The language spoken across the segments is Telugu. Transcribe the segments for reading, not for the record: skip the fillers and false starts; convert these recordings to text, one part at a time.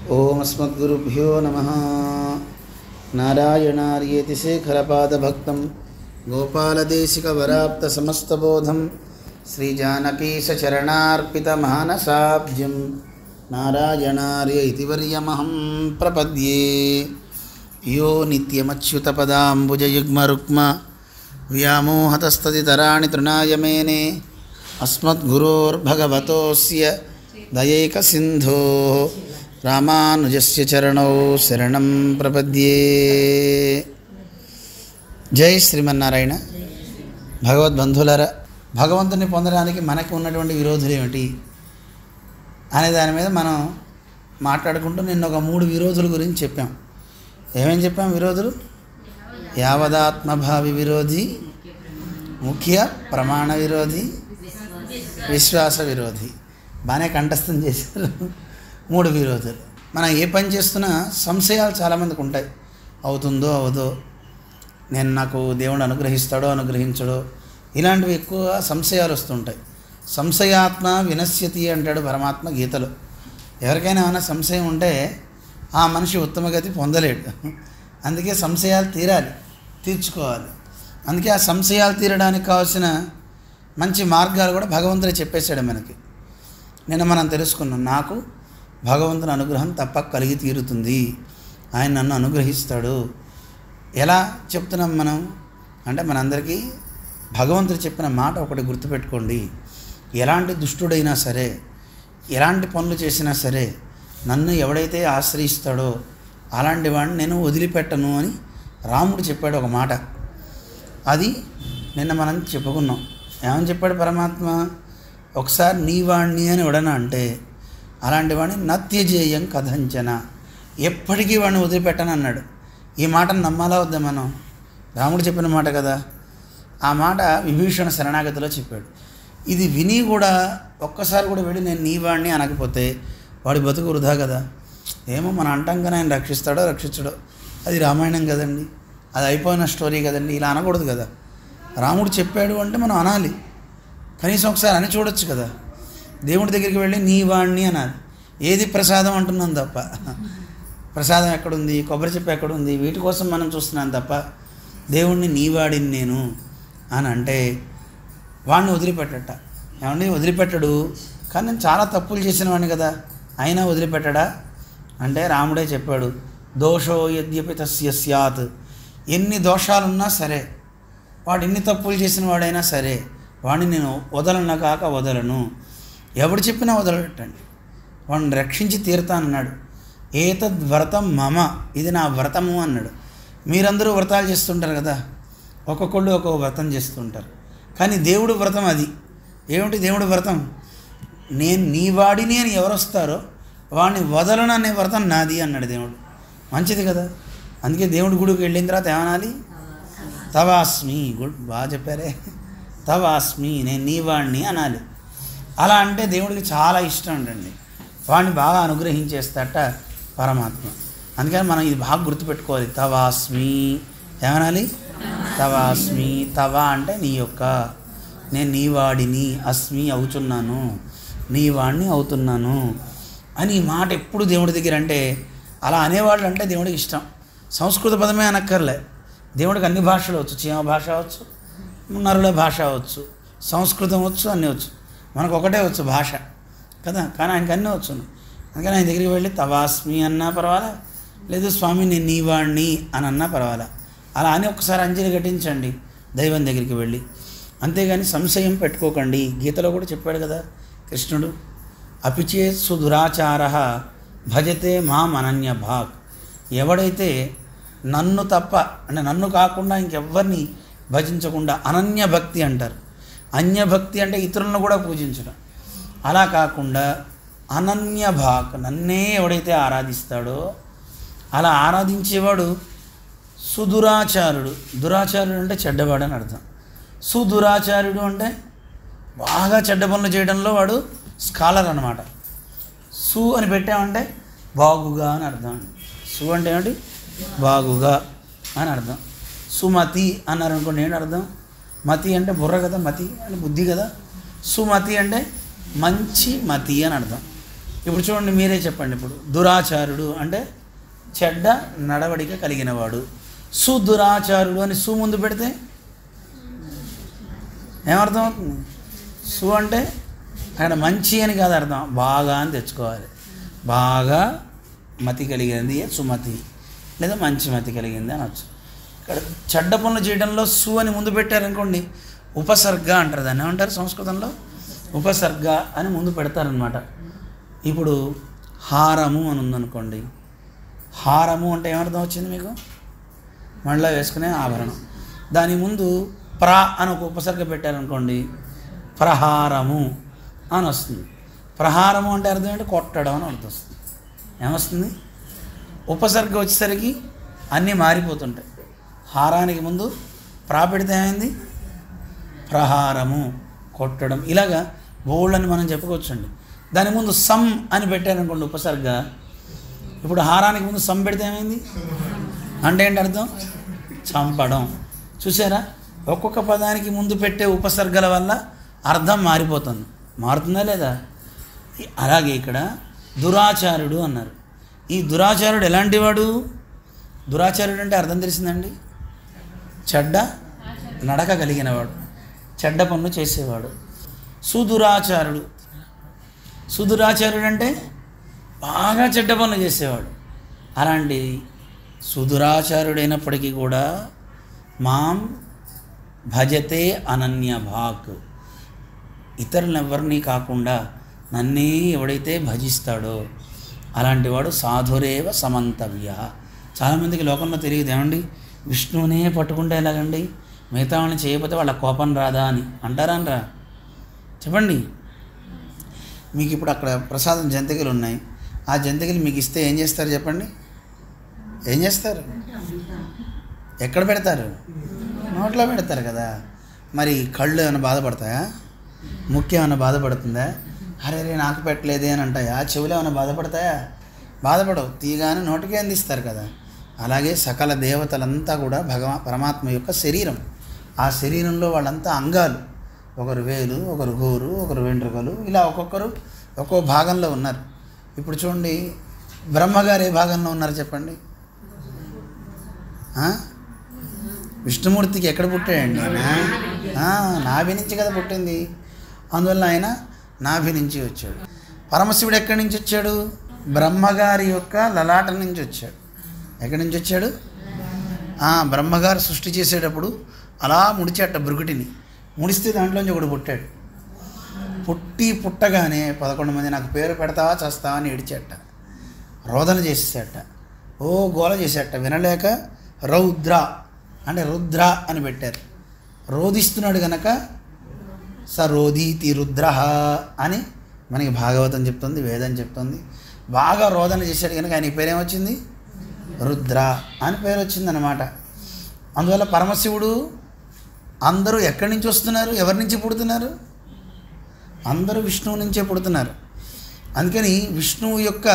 ఓం అస్మద్గురుభ్యో నమః. నారాయణార్యేతి శేఖరపాదభక్తం గోపాలదేశికవరాప్త సమస్తబోధం శ్రీజానకీశరణార్పితమానసాబ్జం నారాయణార్య ఇతి వర్యమహం ప్రపద్యే. యో నిత్యమచ్యుతపదాంబుజయుగ్మరుక్మ వ్యామోహతస్తదితరాణి తృణాయ మేనే అస్మద్గురోర్భగవతోస్య దయైకసింధో రామానుజస్య చరణౌ శరణం ప్రపద్యే. జై శ్రీమన్నారాయణ. భగవద్బంధులారా, భగవంతుని పొందడానికి మనకు ఉన్నటువంటి విరోధులు ఏమిటి అనే దాని మీద మనం మాట్లాడుకుంటూ నిన్న ఒక 3 విరోధుల గురించి చెప్పాం. ఏమేం చెప్పాం? విరోధులు యావదాత్మభావి విరోధి, ముఖ్య ప్రమాణ విరోధి, విశ్వాస విరోధి. బాగానే కంఠస్థం చేశారు. 3 విరోధులు. మనం ఏ పని చేస్తున్నా సంశయాలు చాలామందికి ఉంటాయి. అవుతుందో అవదో, నాకు దేవుడు అనుగ్రహిస్తాడో అనుగ్రహించడో, ఇలాంటివి ఎక్కువగా సంశయాలు వస్తుంటాయి. సంశయాత్మ వినశ్యతి అంటాడు పరమాత్మ గీతలో. ఎవరికైనా ఏమైనా సంశయం ఉంటే ఆ మనిషి ఉత్తమగతి పొందలేడు. అందుకే సంశయాలు తీర్చుకోవాలి. అందుకే ఆ సంశయాలు తీరడానికి కావాల్సిన మంచి మార్గాలు కూడా భగవంతుడే చెప్పేశాడు మనకి. నిన్న మనం తెలుసుకున్నాం, నాకు భగవంతుని అనుగ్రహం తప్పక కలిగి తీరుతుంది, ఆయన నన్ను అనుగ్రహిస్తాడు. ఎలా చెప్తున్నాం మనం అంటే, మనందరికీ భగవంతుడు చెప్పిన మాట ఒకటి గుర్తుపెట్టుకోండి. ఎలాంటి దుష్టుడైనా సరే, ఎలాంటి పనులు చేసినా సరే, నన్ను ఎవడైతే ఆశ్రయిస్తాడో అలాంటి వాడిని నేను వదిలిపెట్టను అని రాముడు చెప్పాడు ఒక మాట. అది నిన్న మనం చెప్పుకున్నాం. ఏమని చెప్పాడు పరమాత్మ? ఒకసారి నీ వాణ్ణి అని ఎవడన్నా అంటే అలాంటి వాడిని నత్యజేయం కథంచన, ఎప్పటికీ వాడిని వదిలిపెట్టను అన్నాడు. ఈ మాటను నమ్మాలా వద్దా మనం? రాముడు చెప్పిన మాట కదా. ఆ మాట విభీషణ శరణాగతిలో చెప్పాడు. ఇది విని కూడా ఒక్కసారి కూడా వెళ్ళి నేను నీ వాడిని అనకపోతే వాడి బతుకు వృధా కదా. ఏమో మనం అంటాం కానీ ఆయన రక్షిస్తాడో రక్షించడో, అది రామాయణం కదండి, అది అయిపోయిన స్టోరీ కదండి, ఇలా అనకూడదు కదా. రాముడు చెప్పాడు అంటే మనం అనాలి. కనీసం ఒకసారి అని చూడొచ్చు కదా. దేవుడి దగ్గరికి వెళ్ళి నీ వాణ్ణి అనాలి. ఏది ప్రసాదం అంటున్నాం తప్ప, ప్రసాదం ఎక్కడుంది, కొబ్బరి చెప్పు ఎక్కడుంది, వీటి కోసం మనం చూస్తున్నాం తప్ప దేవుణ్ణి నీ వాడిని నేను అని అంటే వాడిని వదిలిపెట్టట. ఏమండి వదిలిపెట్టడు, కానీ నేను చాలా తప్పులు చేసిన వాడిని కదా, అయినా వదిలిపెట్టడా అంటే రాముడే చెప్పాడు, దోషో యద్యపి తస్య స్యాత్. ఎన్ని దోషాలున్నా సరే, వాడు ఎన్ని తప్పులు చేసిన వాడైనా సరే, వాడిని నేను వదలను కాక వదలను. ఎవడు చెప్పినా వదలటండి, వాడిని రక్షించి తీరుతానన్నాడు. ఏతద్వ్రతం మమ, ఇది నా వ్రతము అన్నాడు. మీరందరూ వ్రతాలు చేస్తుంటారు కదా, ఒక్కొక్కళ్ళు ఒక్కొక్క వ్రతం చేస్తుంటారు. కానీ దేవుడు వ్రతం అది. ఏమిటి దేవుడు వ్రతం? నేను నీ వాడిని అని ఎవరు వస్తారో వాడిని వదలను అనే వ్రతం నాది అన్నాడు దేవుడు. మంచిది కదా. అందుకే దేవుడి గుడికి వెళ్ళిన తర్వాత ఏమనాలి? తవాస్మి. గుడ్, బాగా చెప్పారే. తవాస్మి, నేను నీ వాడిని అనాలి. అలా అంటే దేవుడికి చాలా ఇష్టం అండి. వాడిని బాగా అనుగ్రహించేస్తాట పరమాత్మ. అందుకని మనం ఇది బాగా గుర్తుపెట్టుకోవాలి. తవాస్మి ఏమనాలి? తవాస్మి. తవ అంటే నీ యొక్క, నేను నీ వాడిని, అస్మి అవుతున్నాను, నీ వాడిని అవుతున్నాను అని ఈ మాట ఎప్పుడు దేవుడి దగ్గర అంటే, అలా అనేవాళ్ళు అంటే దేవుడికి ఇష్టం. సంస్కృత పదమే అనక్కర్లే, దేవుడికి అన్ని భాషలు వచ్చు. చీమ భాష వచ్చు, నరుల భాష వచ్చు, సంస్కృతం వచ్చు, అన్నీ వచ్చు. మనకు ఒకటే వచ్చు భాష కదా, కానీ ఆయనకి అన్నీ వచ్చు. అందుకని ఆయన దగ్గరికి వెళ్ళి తవాస్మి అన్నా పర్వాలా, లేదు స్వామి నేను నీ వాడిని అని అన్నా పర్వాలా. అలా అని ఒకసారి అంజలి ఘటించండి దైవం దగ్గరికి వెళ్ళి. అంతేగాని సంశయం పెట్టుకోకండి. గీతలో కూడా చెప్పాడు కదా కృష్ణుడు, అపిచేత్ సుదురాచార భజతే మాం అనన్య భాగ్. ఎవడైతే నన్ను తప్ప అంటే నన్ను కాకుండా ఇంకెవ్వరిని భజించకుండా, అనన్య భక్తి అంటారు. అన్యభక్తి అంటే ఇతరులను కూడా పూజించడం. అలా కాకుండా అనన్య భాగ్, నన్నే ఎవడైతే ఆరాధిస్తాడో అలా ఆరాధించేవాడు సుదురాచారుడు. దురాచారుడు అంటే చెడ్డవాడు అని అర్థం. సుదురాచార్యుడు అంటే బాగా చెడ్డ పనులు చేయడంలో వాడు స్కాలర్ అన్నమాట. సు అని పెట్టామంటే బాగుగా అని అర్థం. సు అంటే ఏమిటి? బాగుగా అని అర్థం. సుమతి అన్నారు అనుకోండి, ఏంటి అర్థం? మతి అంటే బుర్ర కదా, మతి అంటే బుద్ధి కదా. సుమతి అంటే మంచి మతి అని అర్థం. ఇప్పుడు చూడండి, మీరే చెప్పండి. ఇప్పుడు దురాచారుడు అంటే చెడ్డ నడవడిక కలిగినవాడు. సుదురాచారుడు అని సు ముందు పెడితే ఏమర్థం అవుతుంది? సు అంటే అక్కడ మంచి అని కాదు అర్థం, బాగా అని తెచ్చుకోవాలి. బాగా మతి కలిగింది సుమతి, లేదా మంచి మతి కలిగింది అనొచ్చు. ఇక్కడ చెడ్డ పనులు చేయడంలో సు అని ముందు పెట్టారనుకోండి, ఉపసర్గ అంటారు దాన్ని. ఏమంటారు సంస్కృతంలో? ఉపసర్గ అని ముందు పెడతారనమాట. ఇప్పుడు హారము అని ఉందనుకోండి, హారము అంటే ఏమర్థం వచ్చింది మీకు? మళ్ళీ వేసుకునే ఆభరణం. దాని ముందు ప్ర అని ఒక ఉపసర్గ పెట్టారనుకోండి, ప్రహారము అని వస్తుంది. ప్రహారము అంటే అర్థం ఏంటి? కొట్టడం అని అర్థం వస్తుంది. ఏమొస్తుంది? ఉపసర్గ వచ్చేసరికి అన్నీ మారిపోతుంటాయి. హారానికి ముందు ప్రా పెడితే ఏమైంది? ప్రహారము, కొట్టడం. ఇలాగా బోళ్ళని మనం చెప్పుకోవచ్చండి. దాని ముందు సమ్ అని పెట్టారనుకోండి ఉపసర్గ, ఇప్పుడు హారానికి ముందు సమ్ పెడితే ఏమైంది? అంటే ఏంటి అర్థం? చంపడం. చూసారా? ఒక్కొక్క పదానికి ముందు పెట్టే ఉపసర్గల వల్ల అర్థం మారిపోతుంది. మారుతుందా లేదా? అలాగే ఇక్కడ దురాచారుడు అన్నారు. ఈ దురాచారుడు ఎలాంటి వాడు? దురాచారుడు అంటే అర్థం తెలిసిందండి, చెడ్డ నడక కలిగినవాడు, చెడ్డ పనులు చేసేవాడు. సుదురాచారుడు, సుదురాచారుడు అంటే బాగా చెడ్డ పనులు చేసేవాడు. అలాంటి సుదురాచారుడైనప్పటికీ కూడా మాం భజతే అనన్య భాక్, ఇతరులెవరిని కాకుండా నన్నే ఎవడైతే భజిస్తాడో అలాంటి వాడు సాధురేవ సమంతవ్య. చాలామందికి లోకంలో తెలియదు ఏమండి, విష్ణువునే పట్టుకుంటే ఎలాగండి, మిగతా వాళ్ళని చేయకపోతే వాళ్ళ కోపం రాదా అని అంటారా? అనరా? చెప్పండి. మీకు ఇప్పుడు అక్కడ ప్రసాదం జంతికలు ఉన్నాయి, ఆ జంతికలు మీకు ఇస్తే ఏం చేస్తారు చెప్పండి? ఏం చేస్తారు? ఎక్కడ పెడతారు? నోట్లో పెడతారు కదా. మరి కళ్ళు ఏమైనా బాధపడతాయా? ముఖ్యం ఏమైనా బాధపడుతుందా? అరే రే నాకు పెట్టలేదే అని అంటాయా? చెవులు ఏమైనా బాధపడతాయా? బాధపడవు, తీగానే నోటికి అందిస్తారు కదా. అలాగే సకల దేవతలంతా కూడా పరమాత్మ యొక్క శరీరం. ఆ శరీరంలో వాళ్ళంతా అంగాలు, ఒకరు వేలు, ఒకరు గోరు, ఒకరు వెంట్రుకలు, ఇలా ఒక్కొక్కరు ఒక్కో భాగంలో ఉన్నారు. ఇప్పుడు చూడండి, బ్రహ్మగారు ఏ భాగంలో ఉన్నారు చెప్పండి? విష్ణుమూర్తికి ఎక్కడ పుట్టాడండి ఆయన? నాభి నుంచి కదా పుట్టింది. అందువల్ల ఆయన నాభి నుంచి వచ్చాడు. పరమశివుడు ఎక్కడి నుంచి వచ్చాడు? బ్రహ్మగారి యొక్క లలాటం నుంచి వచ్చాడు. ఎక్కడి నుంచి వచ్చాడు? బ్రహ్మగారు సృష్టి చేసేటప్పుడు అలా ముడిచేట బ్రుకుటిని, ముడిస్తే దాంట్లోంచి ఒకడు పుట్టాడు. పుట్టగానే 11 మంది నాకు పేరు పెడతావా చేస్తావా అని ఏడిచేట, రోదన చేసేట, ఓ గోల చేసేట. వినలేక రౌద్ర అంటే రుద్ర అని పెట్టారు. రోదిస్తున్నాడు కనుక సరోదీతి రుద్ర అని మనకి భాగవతం చెప్తుంది, వేదం చెప్తుంది. బాగా రోదన చేశాడు కనుక ఆయన పేరేమొచ్చింది? రుద్ర అని పేరు వచ్చిందనమాట. అందువల్ల పరమశివుడు అందరూ ఎక్కడి నుంచి వస్తున్నారు? ఎవరి నుంచి పుడుతున్నారు? అందరూ విష్ణువు నుంచే పుడుతున్నారు. అందుకని విష్ణువు యొక్క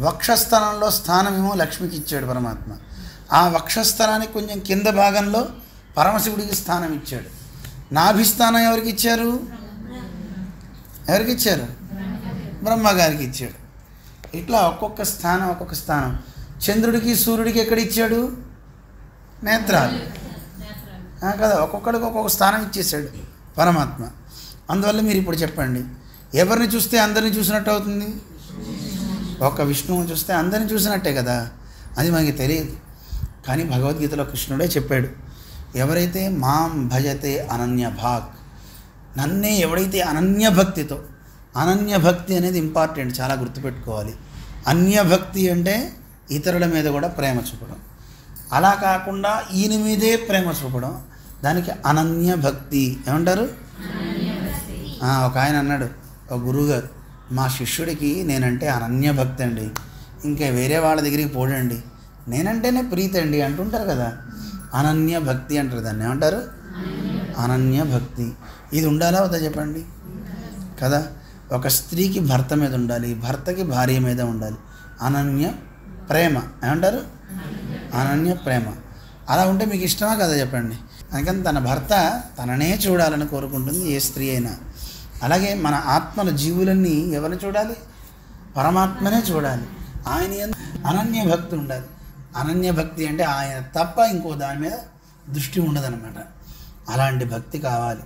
వక్షస్థలంలో స్థానమేమో లక్ష్మికి ఇచ్చాడు పరమాత్మ. ఆ వక్షస్థలానికి కొంచెం కింద భాగంలో పరమశివుడికి స్థానం ఇచ్చాడు. నాభిస్థానం ఎవరికి ఇచ్చారు? ఎవరికి ఇచ్చారు? బ్రహ్మగారికి ఇచ్చాడు. ఇట్లా ఒక్కొక్క స్థానం. చంద్రుడికి సూర్యుడికి ఎక్కడ ఇచ్చాడు? నేత్రాలు కదా. ఒక్కొక్కడికి ఒక్కొక్క స్థానం ఇచ్చేసాడు పరమాత్మ. అందువల్ల మీరు ఇప్పుడు చెప్పండి, ఎవరిని చూస్తే అందరిని చూసినట్టు అవుతుంది? ఒక్క విష్ణువుని చూస్తే అందరిని చూసినట్టే కదా. అది మనకి తెలియదు. కానీ భగవద్గీతలో కృష్ణుడే చెప్పాడు, ఎవరైతే మాం భజతే అనన్య భాక్, నన్నే ఎవడైతే అనన్యభక్తితో, అనన్యభక్తి అనేది ఇంపార్టెంట్, చాలా గుర్తుపెట్టుకోవాలి. అన్యభక్తి అంటే ఇతరుల మీద కూడా ప్రేమ చూపడం, అలా కాకుండా ఈయన మీదే ప్రేమ చూపడం, దానికి అనన్యభక్తి ఏమంటారు? ఒక ఆయన అన్నాడు, ఒక గురువుగారు, మా శిష్యుడికి నేనంటే అనన్యభక్తి అండి, ఇంకా వేరే వాళ్ళ దగ్గరికి పోడండి, నేనంటేనే ప్రీతి అండి అంటుంటారు కదా. అనన్యభక్తి అంటారు దాన్ని. ఏమంటారు? అనన్యభక్తి. ఇది ఉండాలా వద్దా చెప్పండి కదా. ఒక స్త్రీకి భర్త మీద ఉండాలి, భర్తకి భార్య మీద ఉండాలి. అనన్య ప్రేమ ఏమంటారు? అనన్య ప్రేమ. అలా ఉంటే మీకు ఇష్టమా కదా చెప్పండి. అందుకని తన భర్త తననే చూడాలని కోరుకుంటుంది ఏ స్త్రీ అయినా. అలాగే మన ఆత్మల జీవులన్నీ ఎవరిని చూడాలి? పరమాత్మనే చూడాలి. ఆయన అనన్య భక్తి ఉండాలి. అనన్య భక్తి అంటే ఆయన తప్ప ఇంకో దాని మీద దృష్టి ఉండదన్నమాట. అలాంటి భక్తి కావాలి.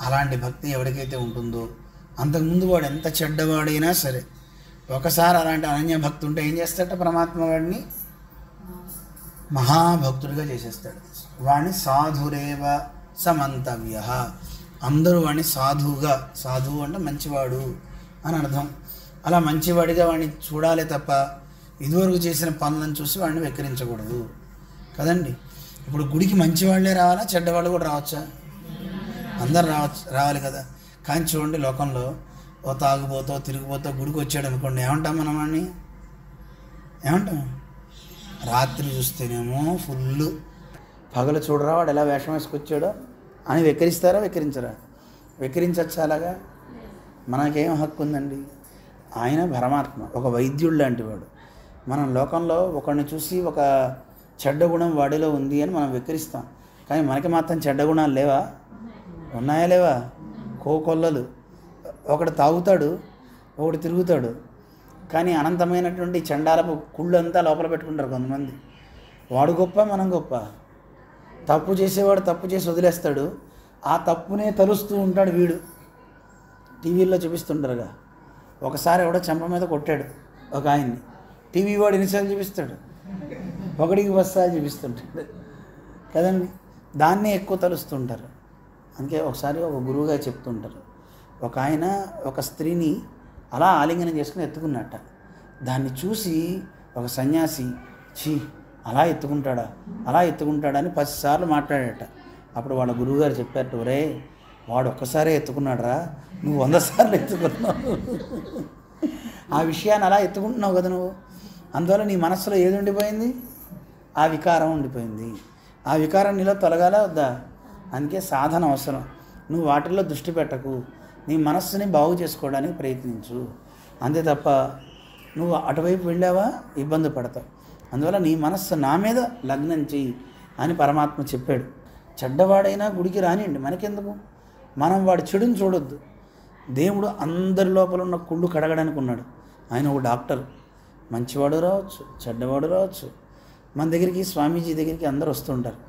అలాంటి భక్తి ఎవరికైతే ఉంటుందో, అంతకుముందు వాడు ఎంత చెడ్డవాడైనా సరే ఒకసారి అలాంటి అనన్య భక్తి ఉంటే ఏం చేస్తాడట, పరమాత్మ వాడిని మహాభక్తుడిగా చేసేస్తాడు. వాడిని సాధురేవ సమంతవ్య, అందరూ వాడిని సాధువుగా, సాధువు అంటే మంచివాడు అని అర్థం, అలా మంచివాడిగా వాడిని చూడాలి తప్ప ఇదివరకు చేసిన పనులను చూసి వాడిని వెక్కిరించకూడదు కదండి. ఇప్పుడు గుడికి మంచివాళ్లే రావాలా, చెడ్డవాళ్ళు కూడా రావచ్చా? అందరు రావాలి కదా. కానీ చూడండి, లోకంలో ఓ తాగుబోతో తిరిగిపోతో గుడికి వచ్చాడు అనుకోండి, ఏమంటాం మనం వాడిని? ఏమంటాం? రాత్రి చూస్తేనేమో ఫుల్, పగలు చూడరా వాడు ఎలా వేషం వేసుకొచ్చాడో అని వెక్కిరిస్తారా? వెక్కిరించరా? వెక్కిరించచ్చు. అలాగా మనకేం హక్కు ఉందండి? ఆయన పరమాత్మ, ఒక వైద్యుడు లాంటి వాడు. మనం లోకంలో ఒకరిని చూసి ఒక చెడ్డ గుణం వాడిలో ఉంది అని మనం వెక్కిరిస్తాం. కానీ మనకి మాత్రం చెడ్డ గుణాలు లేవా? ఉన్నాయా లేవా? కోకొల్లలు. ఒకడు తాగుతాడు, ఒకడు తిరుగుతాడు, కానీ అనంతమైనటువంటి చండాలపు కుళ్ళు అంతా లోపల పెట్టుకుంటారు కొంతమంది. వాడు గొప్ప, మనం గొప్ప. తప్పు చేసేవాడు తప్పు చేసి వదిలేస్తాడు, ఆ తప్పునే తలుస్తూ ఉంటాడు వీడు. టీవీల్లో చూపిస్తుంటారుగా, ఒకసారి ఎవడో చెంప మీద కొట్టాడు ఒక ఆయన్ని, టీవీ వాడు ఎన్నిసార్లు చూపిస్తాడు? ఒకడికి బస్సారి చూపిస్తుంటాడు కదండి. దాన్నే ఎక్కువ తలుస్తుంటారు. అందుకే ఒకసారి ఒక గురువుగా చెప్తుంటారు, ఒక ఆయన ఒక స్త్రీని అలా ఆలింగనం చేసుకుని ఎత్తుకున్నట్ట. దాన్ని చూసి ఒక సన్యాసి, ఛీ అలా ఎత్తుకుంటాడా, అలా ఎత్తుకుంటాడా అని 10 సార్లు మాట్లాడేట. అప్పుడు వాళ్ళ గురువుగారు చెప్పారు, ఒరే వాడు ఒక్కసారే ఎత్తుకున్నాడురా, నువ్వు 100 సార్లు ఎత్తుకున్నావు. ఆ విషయాన్ని అలా ఎత్తుకుంటున్నావు కదా నువ్వు. అందువల్ల నీ మనస్సులో ఏది ఉండిపోయింది? ఆ వికారం ఉండిపోయింది. ఆ వికారం నీలో తొలగాలా వద్దా? అందుకే సాధన అవసరం. నువ్వు వాటిల్లో దృష్టి పెట్టకు, నీ మనస్సుని బాగు చేసుకోవడానికి ప్రయత్నించు. అంతే తప్ప నువ్వు అటువైపు వెళ్ళావా ఇబ్బంది పడతావు. అందువల్ల నీ మనస్సు నా మీద లగ్నం చెయ్యి అని పరమాత్మ చెప్పాడు. చెడ్డవాడైనా గుడికి రానియండి, మనకెందుకు? మనం వాడి చెడుని చూడొద్దు. దేవుడు అందరి లోపల ఉన్న కుళ్ళు కడగడానికి ఉన్నాడు. ఆయన ఒక డాక్టర్, మంచివాడు రావచ్చు, చెడ్డవాడు రావచ్చు. మన దగ్గరికి, స్వామీజీ దగ్గరికి అందరు వస్తుంటారు.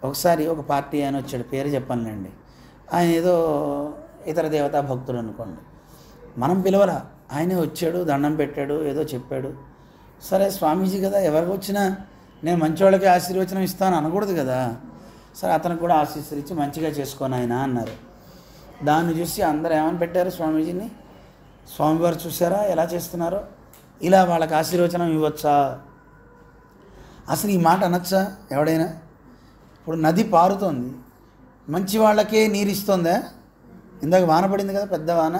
ఒకసారి ఒక పార్టీ ఆయన వచ్చాడు, పేరు చెప్పానులేండి. ఆయన ఏదో ఇతర దేవతా భక్తులు అనుకోండి, మనం పిలవలా, ఆయనే వచ్చాడు, దండం పెట్టాడు, ఏదో చెప్పాడు. సరే స్వామీజీ కదా, ఎవరికి వచ్చినా నేను మంచివాళ్ళకి ఆశీర్వచనం ఇస్తాను అనకూడదు కదా. సరే అతనికి కూడా ఆశీస్సులు ఇచ్చి మంచిగా చేసుకోని ఆయన అన్నారు. దాన్ని చూసి అందరూ ఏమని పెట్టారు స్వామీజీని, స్వామివారు చూసారా ఎలా చేస్తున్నారో, ఇలా వాళ్ళకి ఆశీర్వచనం ఇవ్వచ్చా? అసలు ఈ మాట అనొచ్చా ఎవడైనా? ఇప్పుడు నది పారుతోంది, మంచి వాళ్ళకే నీరు ఇస్తుందా? ఇందాక వాన పడింది కదా, పెద్ద వాన.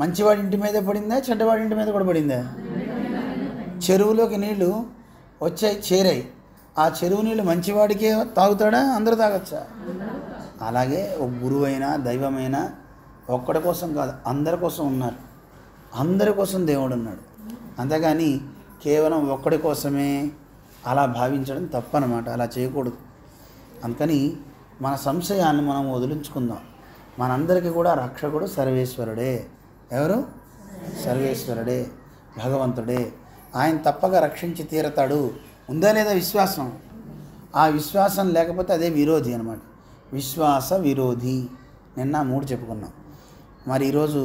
మంచివాడి ఇంటి మీదే పడిందా, చెడ్డవాడి ఇంటి మీద కూడా పడిందా? చెరువులోకి నీళ్లు వచ్చాయి, చేరాయి. ఆ చెరువు నీళ్ళు మంచివాడికే తాగుతాడా, అందరూ తాగొచ్చా? అలాగే ఒక గురువైనా దైవమైనా ఒక్కడి కోసం కాదు, అందరి కోసం ఉన్నారు. అందరి కోసం దేవుడు ఉన్నాడు. అంతేగాని కేవలం ఒక్కడి కోసమే అలా భావించడం తప్పనమాట. అలా చేయకూడదు. అందుకని మన సంశయాన్ని మనం వదిలించుకుందాం. మనందరికీ కూడా రక్షకుడు సర్వేశ్వరుడే. ఎవరు? సర్వేశ్వరుడే, భగవంతుడే. ఆయన తప్పక రక్షించి తీరతాడు. ఉందా లేదా విశ్వాసం? ఆ విశ్వాసం లేకపోతే అదే విరోధి అనమాట. విశ్వాస విరోధి. నిన్న 3 చెప్పుకున్నాం. మరి ఈరోజు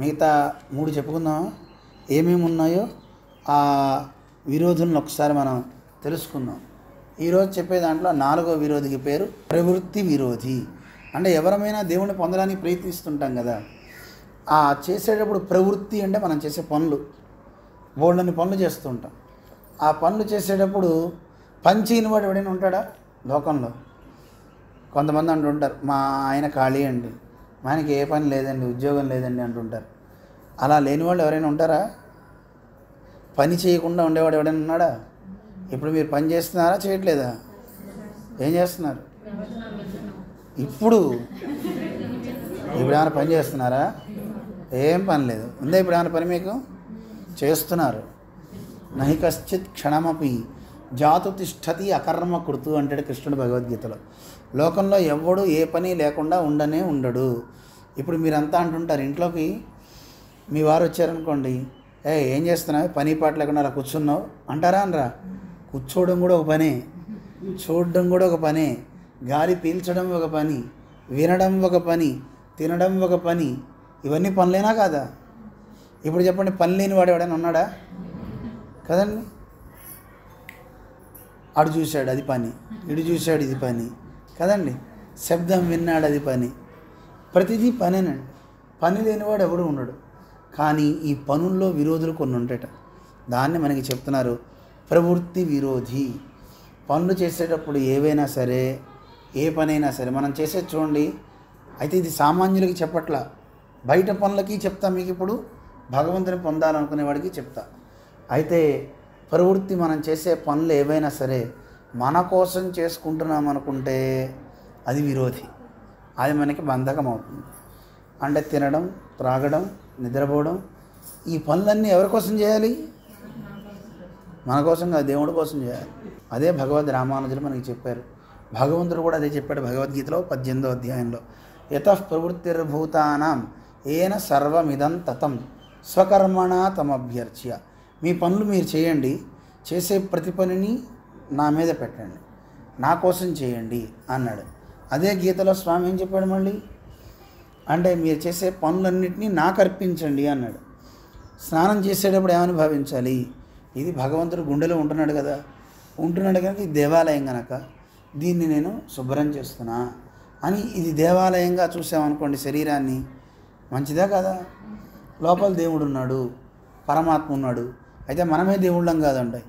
మిగతా 3 చెప్పుకుందాం. ఏమేమి ఉన్నాయో ఆ విరోధులను ఒకసారి మనం తెలుసుకుందాం. ఈరోజు చెప్పే దాంట్లో 4వ విరోధికి పేరు ప్రవృత్తి విరోధి. అంటే ఎవరమైనా దేవుణ్ణి పొందడానికి ప్రయత్నిస్తుంటాం కదా, ఆ చేసేటప్పుడు ప్రవృత్తి అంటే మనం చేసే పనులు, బోల్డని పనులు చేస్తూ ఉంటాం. ఆ పనులు చేసేటప్పుడు పని చేయని వాడు ఎవడైనా ఉంటాడా లోకంలో? కొంతమంది అంటుంటారు, మా ఆయన ఖాళీ అండి, మా ఆయనకి ఏ పని లేదండి, ఉద్యోగం లేదండి అంటుంటారు. అలా లేని వాళ్ళు ఎవరైనా ఉంటారా? పని చేయకుండా ఉండేవాడు ఎవడైనా ఉన్నాడా? ఇప్పుడు మీరు పని చేస్తున్నారా, చేయట్లేదా? ఏం చేస్తున్నారు? ఇప్పుడు ఏమైనా పని చేస్తున్నారా? ఏం పని లేదు. ఉందా ఇప్పుడు ఏమైనా పని మీకు? చేస్తున్నారు. నహి కశ్చిత్ క్షణమపి జాతు తిష్టతి అకర్మ కృతు అంటాడు కృష్ణుడు భగవద్గీతలో. లోకంలో ఎవడు ఏ పని లేకుండా ఉండనే ఉండడు. ఇప్పుడు మీరంతా అంటుంటారు, ఇంట్లోకి మీ వారు వచ్చారనుకోండి, ఏం చేస్తున్నావు, పని పాట లేకుండా అలా కూర్చున్నావు అంటారా అనరా? కూర్చోవడం కూడా ఒక పనే, చూడడం కూడా ఒక పనే, గాలి పీల్చడం ఒక పని, వినడం ఒక పని, తినడం ఒక పని. ఇవన్నీ పనులేనా కాదా? ఇప్పుడు చెప్పండి, పని లేని వాడు ఎవడైనా ఉన్నాడా? కదండి. అటు చూశాడు అది పని, ఇటు చూశాడు ఇది పని కదండి. శబ్దం విన్నాడు అది పని. ప్రతిదీ పనేనండి. పని లేనివాడు ఎవడు ఉండడు. కానీ ఈ పనుల్లో విరోధులు కొన్ని ఉంటాయట. దాన్ని మనకి చెప్తున్నారు ప్రవృత్తి విరోధి. పనులు చేసేటప్పుడు ఏవైనా సరే, ఏ పనైనా సరే మనం చేసేది చూడండి. అయితే ఇది సామాన్యులకి చెప్పట్లా, బయట పనులకి చెప్తా. మీకు ఇప్పుడు భగవంతుని పొందాలనుకునే వాడికి చెప్తా. అయితే ప్రవృత్తి, మనం చేసే పనులు ఏవైనా సరే మన కోసం చేసుకుంటున్నాం అనుకుంటే అది విరోధి. అది మనకి బంధకం అవుతుంది. అంటే తినడం, త్రాగడం, నిద్రపోవడం, ఈ పనులన్నీ ఎవరి కోసం చేయాలి? మన కోసం కాదు, దేవుడి కోసం చేయాలి. అదే భగవద్ రామానుజులు మనకి చెప్పారు. భగవంతుడు కూడా అదే చెప్పాడు భగవద్గీతలో 18వ అధ్యాయంలో. యతః ప్రవృత్తిర్భూతానాం ఏన సర్వమిదం తతం స్వకర్మణా తమభ్యర్చ్య. మీ పనులు మీరు చేయండి, చేసే ప్రతి పనిని నా మీద పెట్టండి, నా కోసం చేయండి అన్నాడు. అదే గీతలో స్వామి ఏం చెప్పాడు మళ్ళీ అంటే, మీరు చేసే పనులన్నింటినీ నాకు అర్పించండి అన్నాడు. స్నానం చేసేటప్పుడు ఏమని భావించాలి? ఇది భగవంతుడు గుండెలో ఉంటున్నాడు కదా, ఉంటున్నాడు కనుక ఇది దేవాలయం కనుక దీన్ని నేను శుభ్రం చేస్తున్నా అని. ఇది దేవాలయంగా చూసామనుకోండి శరీరాన్ని, మంచిదే కదా. లోపల దేవుడు ఉన్నాడు, పరమాత్మ ఉన్నాడు. అయితే మనమే దేవుళ్ళం కాదండి.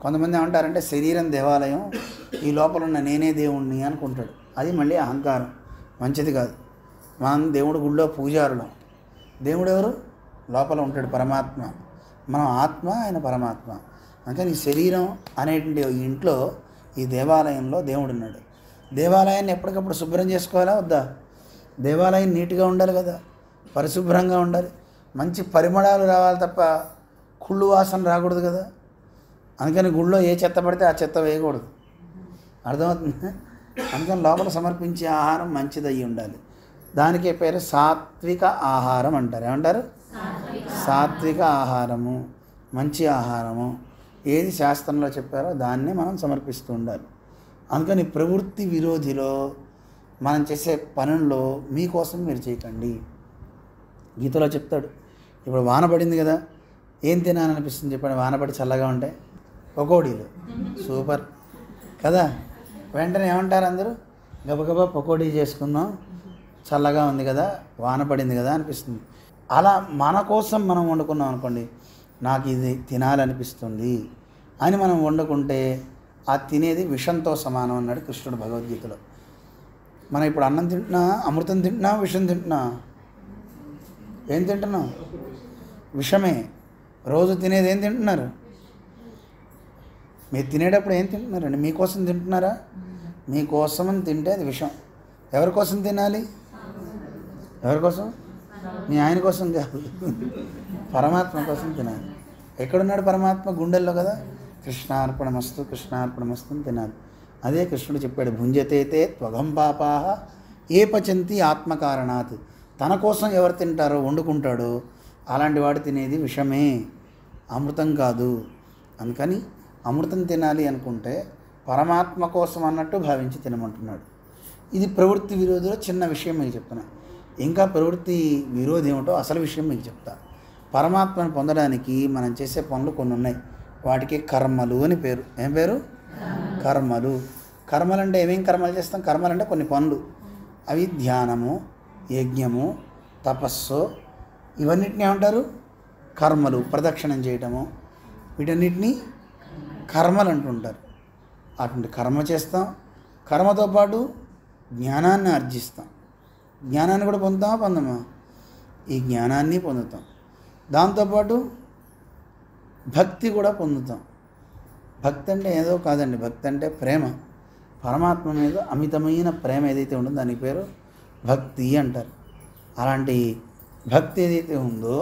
కొంతమంది ఏమంటారంటే శరీరం దేవాలయం, ఈ లోపల ఉన్న నేనే దేవుణ్ణి అనుకుంటాడు. అది మళ్ళీ అహంకారం, మంచిది కాదు. మనం దేవుడు గుళ్ళో పూజారులం. దేవుడు ఎవరు? లోపల ఉంటాడు పరమాత్మ. మనం ఆత్మ, ఆయన పరమాత్మ. అందుకని ఈ శరీరం అనేటువంటి ఇంట్లో, ఈ దేవాలయంలో దేవుడు ఉన్నాడు. దేవాలయాన్ని ఎప్పటికప్పుడు శుభ్రం చేసుకోవాలా వద్దా? దేవాలయం నీట్గా ఉండాలి కదా, పరిశుభ్రంగా ఉండాలి, మంచి పరిమళాలు రావాలి తప్ప కుళ్ళు వాసన రాకూడదు కదా. అందుకని గుళ్ళో ఏ చెత్త పడితే ఆ చెత్త వేయకూడదు, అర్థమవుతుంది. అందుకని లోపల సమర్పించే ఆహారం మంచిదయ్యి ఉండాలి. దానికే పేరు సాత్విక ఆహారం అంటారు. ఏమంటారు? సాత్విక ఆహారము, మంచి ఆహారము. ఏది శాస్త్రంలో చెప్పారో దాన్ని మనం సమర్పిస్తూ ఉండాలి. అందుకని ప్రవృత్తి విరోధిలో మనం చేసే పనుల్లో మీకోసం మీరు చేయకండి. గీతలో చెప్తాడు. ఇప్పుడు వాన పడింది కదా, ఏం తినాలనిపిస్తుంది చెప్పండి? వానపడి చల్లగా ఉంటే పకోడీలు, సూపర్ కదా. వెంటనే ఏమంటారు అందరూ? గబగబా పకోడీ చేసుకుందాం, చల్లగా ఉంది కదా, వాన పడింది కదా అనిపిస్తుంది. అలా మన కోసం మనం వండుకున్నాం అనుకోండి, నాకు ఇది తినాలనిపిస్తుంది అని మనం వండుకుంటే ఆ తినేది విషంతో సమానం అన్నాడు కృష్ణుడు భగవద్గీతలో. మనం ఇప్పుడు అన్నం తింటున్నా, అమృతం తింటున్నా, విషం తింటున్నా? ఏం తింటున్నాం? విషమే. రోజు తినేది ఏం తింటున్నారు? మీరు తినేటప్పుడు ఏం తింటున్నారండి? మీకోసం తింటున్నారా? మీకోసమని తింటే అది విషం. ఎవరి కోసం తినాలి? ఎవరి కోసం? మీ ఆయన కోసం కాదు, పరమాత్మ కోసం తినాలి. ఎక్కడున్నాడు పరమాత్మ? గుండెల్లో కదా. కృష్ణార్పణమస్తు, కృష్ణార్పణమస్తు అని తినాలి. అదే కృష్ణుడు చెప్పాడు, భుంజతే త్వగం పాపాః ఏ పచంతి ఆత్మకారణాత్. తన కోసం ఎవరు తింటారో, వండుకుంటాడో అలాంటి వాడు తినేది విషమే, అమృతం కాదు. అందుకని అమృతం తినాలి అనుకుంటే పరమాత్మ కోసం అన్నట్టు భావించి తినమంటున్నాడు. ఇది ప్రవృత్తి విరోధిలో చిన్న విషయం మీకు చెప్తున్నా. ఇంకా ప్రవృత్తి విరోధి ఏమిటో అసలు విషయం మీకు చెప్తా. పరమాత్మను పొందడానికి మనం చేసే పనులు కొన్ని ఉన్నాయి. వాటికి కర్మలు అని పేరు. ఏం పేరు? కర్మలు. కర్మలు అంటే ఏమేం కర్మలు చేస్తాం? కర్మలు అంటే కొన్ని పనులు. అవి ధ్యానము, యజ్ఞము, తపస్సు, ఇవన్నిటిని ఏమంటారు? కర్మలు. ప్రదక్షిణం చేయటము, వీటన్నిటినీ కర్మలు అంటుంటారు. అటువంటి కర్మ చేస్తాం. కర్మతో పాటు జ్ఞానాన్ని ఆర్జిస్తాం. జ్ఞానాన్ని కూడా పొందమా? ఈ జ్ఞానాన్ని పొందుతాం. దాంతోపాటు భక్తి కూడా పొందుతాం. భక్తి అంటే ఏదో కాదండి. భక్తి అంటే ప్రేమ. పరమాత్మ మీద అమితమైన ప్రేమ ఏదైతే ఉంటుందో దానికి పేరు భక్తి అంటారు. అలాంటి భక్తి ఏదైతే ఉందో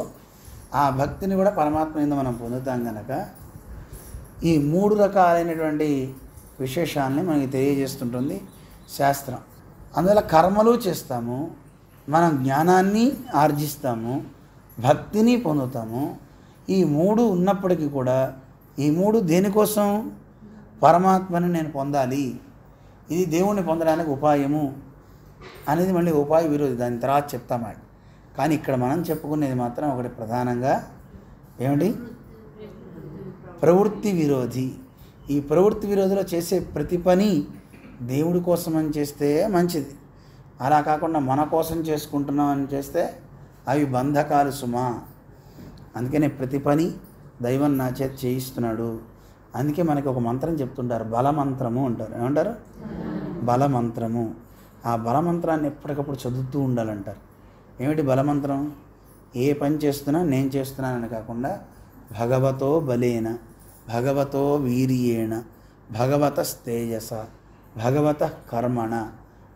ఆ భక్తిని కూడా పరమాత్మ మీద మనం పొందుతాం కనుక ఈ 3 రకాలైనటువంటి విశేషాలని మనకి తెలియజేస్తుంటుంది శాస్త్రం. అందువల్ల కర్మలు చేస్తాము, మనం జ్ఞానాన్ని ఆర్జిస్తాము, భక్తిని పొందుతాము. ఈ మూడు ఉన్నప్పటికీ కూడా ఈ మూడు దేనికోసం? పరమాత్మని నేను పొందాలి, ఇది దేవుణ్ణి పొందడానికి ఉపాయము అనేది మళ్ళీ ఉపాయ విరోధి, దాని తర్వాత చెప్తామాట. కానీ ఇక్కడ మనం చెప్పుకునేది మాత్రం ఒకటి ప్రధానంగా ఏమిటి? ప్రవృత్తి విరోధి. ఈ ప్రవృత్తి విరోధిలో చేసే ప్రతి పని దేవుడి కోసం అని చేస్తే మంచిది. అలా కాకుండా మన కోసం చేసుకుంటున్నాం అని చేస్తే అవి బంధకాలు సుమా. అందుకనే ప్రతి పని దైవం నా చేత చేయిస్తున్నాడు. అందుకే మనకి ఒక మంత్రం చెప్తుంటారు, బలమంత్రము అంటారు. ఏమంటారు? బలమంత్రము. ఆ బలమంత్రాన్ని ఎప్పటికప్పుడు చదువుతూ ఉండాలంటారు. ఏమిటి బలమంత్రం? ఏ పని చేస్తున్నా నేను చేస్తున్నానని కాకుండా భగవతో బలేన, భగవతో వీర్యేణ, భగవత తేజస, భగవత కర్మణ,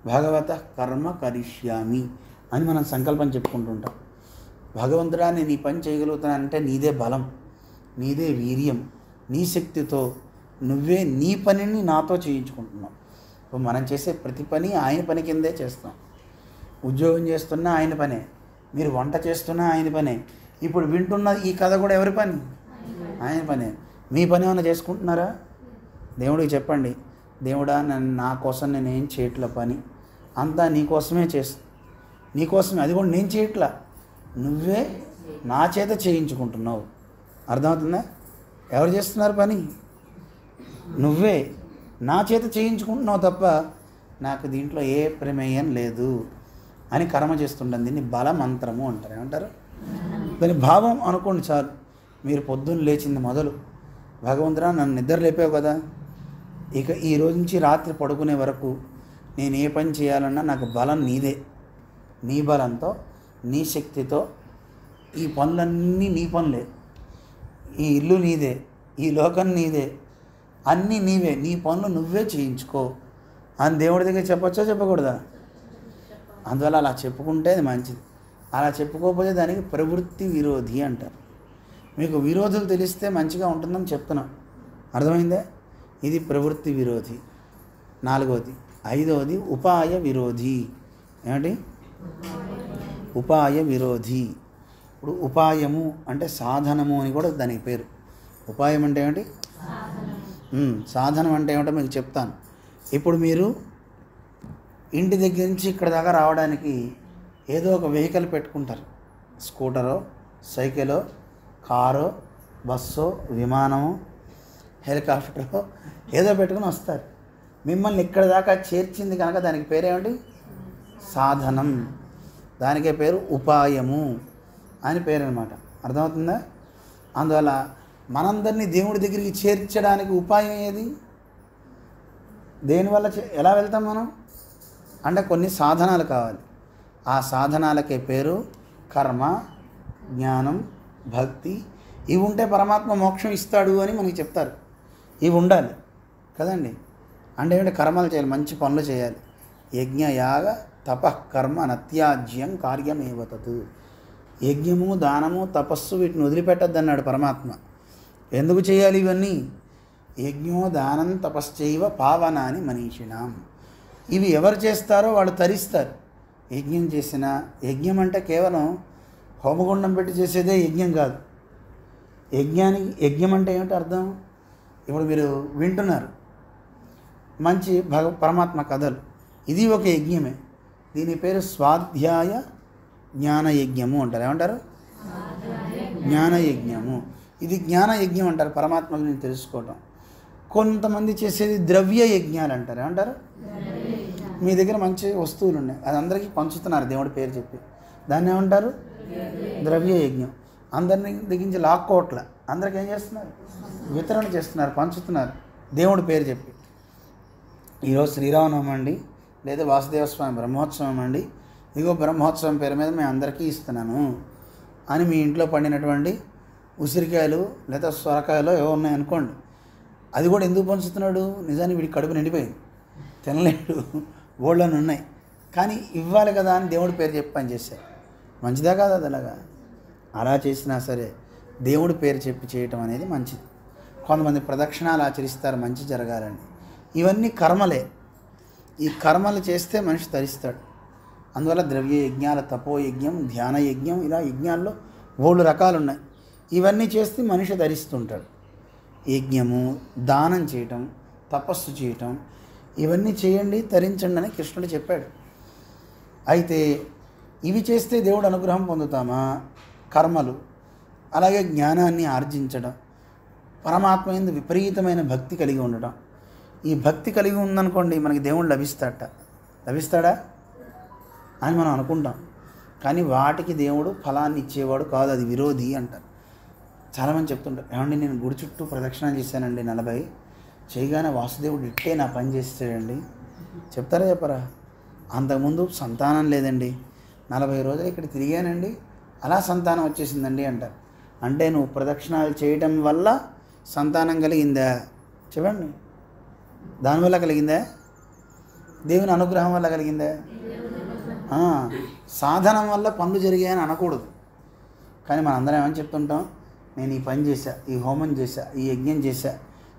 భగవత కర్మ కరిష్యామి అని మనం సంకల్పం చెప్పుకుంటుంటాం. భగవంతుడా నేను ఈ పని చేయగలుగుతానంటే నీదే బలం, నీదే వీర్యం, నీ శక్తితో నువ్వే నీ పనిని నాతో చేయించుకుంటున్నావు. ఇప్పుడు మనం చేసే ప్రతి పని ఆయన పని కిందే చేస్తాం. ఉద్యోగం చేస్తున్నా ఆయన పనే, మీరు వంట చేస్తున్నా ఆయన పనే, ఇప్పుడు వింటున్న ఈ కథ కూడా ఎవరి పని? ఆయన పనే. మీ పని ఏమైనా చేసుకుంటున్నారా? దేవుడికి చెప్పండి, దేవుడా నా కోసం నేను ఏం చేయట్ల, పని అంతా నీకోసమే చేస్తా, నీకోసమే, అది కూడా నేను చేయట్లా, నువ్వే నా చేత చేయించుకుంటున్నావు. అర్థమవుతుందా? ఎవరు చేస్తున్నారు పని? నువ్వే నా చేత చేయించుకుంటున్నావు తప్ప నాకు దీంట్లో ఏ ప్రమేయం లేదు అని కర్మ చేస్తుంటాను. దీన్ని బలమంత్రము అంటారు. ఏమంటారు? దాని భావం అనుకోండి చాలు. మీరు పొద్దున్న లేచింది మొదలు, భగవంతుడా నన్ను నిద్ర లేపావు కదా, ఇక ఈ రోజు నుంచి రాత్రి పడుకునే వరకు నేను ఏ పని చేయాలన్నా నాకు బలం నీదే, నీ బలంతో నీ శక్తితో ఈ పనులన్నీ నీ పనులే, ఈ ఇల్లు నీదే, ఈ లోకం నీదే, అన్నీ నీవే, నీ పనులు నువ్వే చేయించుకో అని దేవుడి దగ్గర చెప్పచ్చా చెప్పకూడదా? అందువల్ల అలా చెప్పుకుంటే అది మంచిది. అలా చెప్పుకోకపోతే దానికి ప్రవృత్తి విరోధి అంటారు. మీకు విరోధులు తెలిస్తే మంచిగా ఉంటుందని చెప్తున్నాం. అర్థమైందే? ఇది ప్రవృత్తి విరోధి. 4వది. 5వది ఉపాయ విరోధి. ఏమిటి? ఉపాయ విరోధి. ఇప్పుడు ఉపాయము అంటే సాధనము అని కూడా దానికి పేరు. ఉపాయం అంటే ఏమిటి? సాధనం అంటే ఏమిటో మీకు చెప్తాను. ఇప్పుడు మీరు ఇంటి దగ్గర నుంచి ఇక్కడ దాకా రావడానికి ఏదో ఒక వెహికల్ పెట్టుకుంటారు. స్కూటరో, సైకిలో, కారో, బస్సో, విమానమో, హెలికాప్టరో ఏదో పెట్టుకుని వస్తారు. మిమ్మల్ని ఇక్కడ దాకా చేర్చింది కనుక దానికి పేరేమిటి? సాధనం. దానికే పేరు ఉపాయము అని పేరు అన్నమాట. అర్థమవుతుందా? అందువల్ల మనందరినీ దేవుడి దగ్గరికి చేర్చడానికి ఉపాయం ఏది? దేనివల్ల ఎలా వెళ్తాం మనం అంటే కొన్ని సాధనాలు కావాలి. ఆ సాధనాలకే పేరు కర్మ, జ్ఞానం, భక్తి. ఇవి ఉంటే పరమాత్మ మోక్షం ఇస్తాడు అని మనకి చెప్తారు. ఇవి ఉండాలి కదండి. అంటే ఏంటంటే కర్మలు చేయాలి, మంచి పనులు చేయాలి. యజ్ఞ యాగ తపః కర్మ నత్యాజ్యం కార్యమేవతతు. యజ్ఞము, దానము, తపస్సు వీటిని వదిలిపెట్టద్దు అన్నాడు పరమాత్మ. ఎందుకు చేయాలి ఇవన్నీ? యజ్ఞో దానం తపశ్చైవ పావనాని మనీషిణాం. ఇవి ఎవరు చేస్తారో వాళ్ళు తరిస్తారు. యజ్ఞం చేసిన, యజ్ఞం అంటే కేవలం హోమగుండం పెట్టి చేసేదే యజ్ఞం కాదు. యజ్ఞం అంటే ఏమిటి అర్థం? ఇప్పుడు మీరు వింటున్నారు మంచి పరమాత్మ కథలు, ఇది ఒక యజ్ఞమే. దీని పేరు స్వాధ్యాయ జ్ఞానయజ్ఞము అంటారు. ఏమంటారు? జ్ఞానయజ్ఞము. ఇది జ్ఞానయజ్ఞం అంటారు, పరమాత్మ గురించి తెలుసుకోవటం. కొంతమంది చేసేది ద్రవ్య యజ్ఞాలు అంటారు. ఏమంటారు? మీ దగ్గర మంచి వస్తువులు ఉన్నాయి, అది అందరికీ పంచుతున్నారు దేవుడి పేరు చెప్పి, దాన్ని ఏమంటారు? ద్రవ్య యజ్ఞం. అందరిని దిగించి లాక్కోవట్ల, అందరికి ఏం చేస్తున్నారు? వితరణ చేస్తున్నారు, పంచుతున్నారు దేవుడి పేరు చెప్పి. ఈరోజు శ్రీరామనవమి అండి, లేదా వాసుదేవ స్వామి బ్రహ్మోత్సవం అండి, ఇదిగో బ్రహ్మోత్సవం పేరు మీద మేము అందరికీ ఇస్తున్నాను అని మీ ఇంట్లో పండినటువంటి ఉసిరికాయలు లేదా సొరకాయలు ఏవో ఉన్నాయనుకోండి, అది కూడా ఎందుకు పంచుతున్నాడు? నిజానికి వీడికి కడుపు నిండిపోయింది, తినలేడు, ఓళ్ళని ఉన్నాయి, కానీ ఇవ్వాలి కదా అని దేవుడి పేరు చెప్పి పని చేశారు. మంచిదా కాదు? అది అలాగా అలా చేసినా సరే దేవుడి పేరు చెప్పి చేయటం అనేది మంచిది. కొంతమంది ప్రదక్షిణాలు ఆచరిస్తారు మంచి జరగాలని. ఇవన్నీ కర్మలే. ఈ కర్మలు చేస్తే మనిషి తరిస్తాడు. అందువల్ల ద్రవ్య యజ్ఞాల, తపో యజ్ఞం, ధ్యాన యజ్ఞం, ఇలా యజ్ఞాల్లో 3 రకాలు ఉన్నాయి. ఇవన్నీ చేస్తే మనిషి ధరిస్తుంటాడు. యజ్ఞము, దానం చేయటం, తపస్సు చేయటం, ఇవన్నీ చేయండి, తరించండి అని కృష్ణుడు చెప్పాడు. అయితే ఇవి చేస్తే దేవుడు అనుగ్రహం పొందుతామా? కర్మలు, అలాగే జ్ఞానాన్ని ఆర్జించడం, పరమాత్మ యందు విపరీతమైన భక్తి కలిగి ఉండడం. ఈ భక్తి కలిగి ఉందనుకోండి, మనకి దేవుడు లభిస్తాడా అని మనం అనుకుంటాం. కానీ వాటికి దేవుడు ఫలాన్ని ఇచ్చేవాడు కాదు, అది విరోధి అంటారు. చాలామంది చెప్తుంటారు, ఏమండి నేను గుడి చుట్టూ ప్రదక్షిణ చేశానండి 40, చేయగానే వాసుదేవుడు ఇట్టే నా పని చేస్తాడండి. చెప్తారా చెప్పరా? అంతకుముందు సంతానం లేదండి, 40 రోజులు ఇక్కడ తిరిగానండి, అలా సంతానం వచ్చేసిందండి అంటారు. అంటే నువ్వు ప్రదక్షిణాలు చేయటం వల్ల సంతానం కలిగిందా? చెప్పండి. దానివల్ల కలిగిందా? దేవుని అనుగ్రహం వల్ల కలిగిందా? సాధనం వల్ల పనులు జరిగాయని అనకూడదు. కానీ మనం అందరం ఏమని చెప్తుంటాం, నేను ఈ పని చేశా, ఈ హోమం చేశా, ఈ యజ్ఞం చేశా,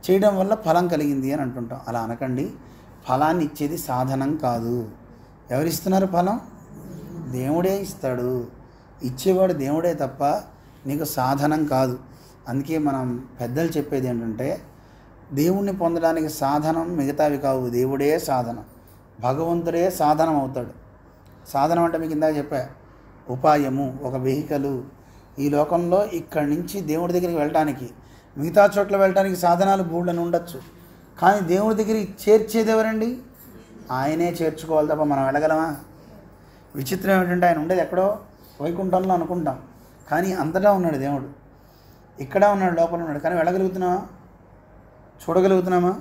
చేయడం వల్ల ఫలం కలిగింది అని అంటుంటాం. అలా అనకండి. ఫలాన్ని ఇచ్చేది సాధనం కాదు. ఎవరిస్తున్నారు ఫలం? దేవుడే ఇస్తాడు. ఇచ్చేవాడు దేవుడే తప్ప నీకు సాధనం కాదు. అందుకే మనం పెద్దలు చెప్పేది ఏంటంటే, దేవుణ్ణి పొందడానికి సాధనం మిగతావి కావు, దేవుడే సాధనం. భగవంతుడే సాధనం అవుతాడు. సాధనం అంటే మీకు ఇందాక చెప్పా, ఉపాయము, ఒక వెహికలు. ఈ లోకంలో ఇక్కడి నుంచి దేవుడి దగ్గరికి వెళ్ళటానికి, మిగతా చోట్ల వెళ్ళటానికి సాధనాలు బూళ్ళని ఉండొచ్చు. కానీ దేవుడి దగ్గరికి చేర్చేది ఎవరండి? ఆయనే చేర్చుకోవాలి తప్ప మనం వెళ్ళగలమా? విచిత్రం ఏమిటంటే, ఆయన ఉండేది ఎక్కడో వైకుంఠంలో అనుకుంటాం, కానీ అంతటా ఉన్నాడు దేవుడు. ఇక్కడ ఉన్నాడు, లోపల ఉన్నాడు. కానీ వెళ్ళగలుగుతున్నామా? చూడగలుగుతున్నామా?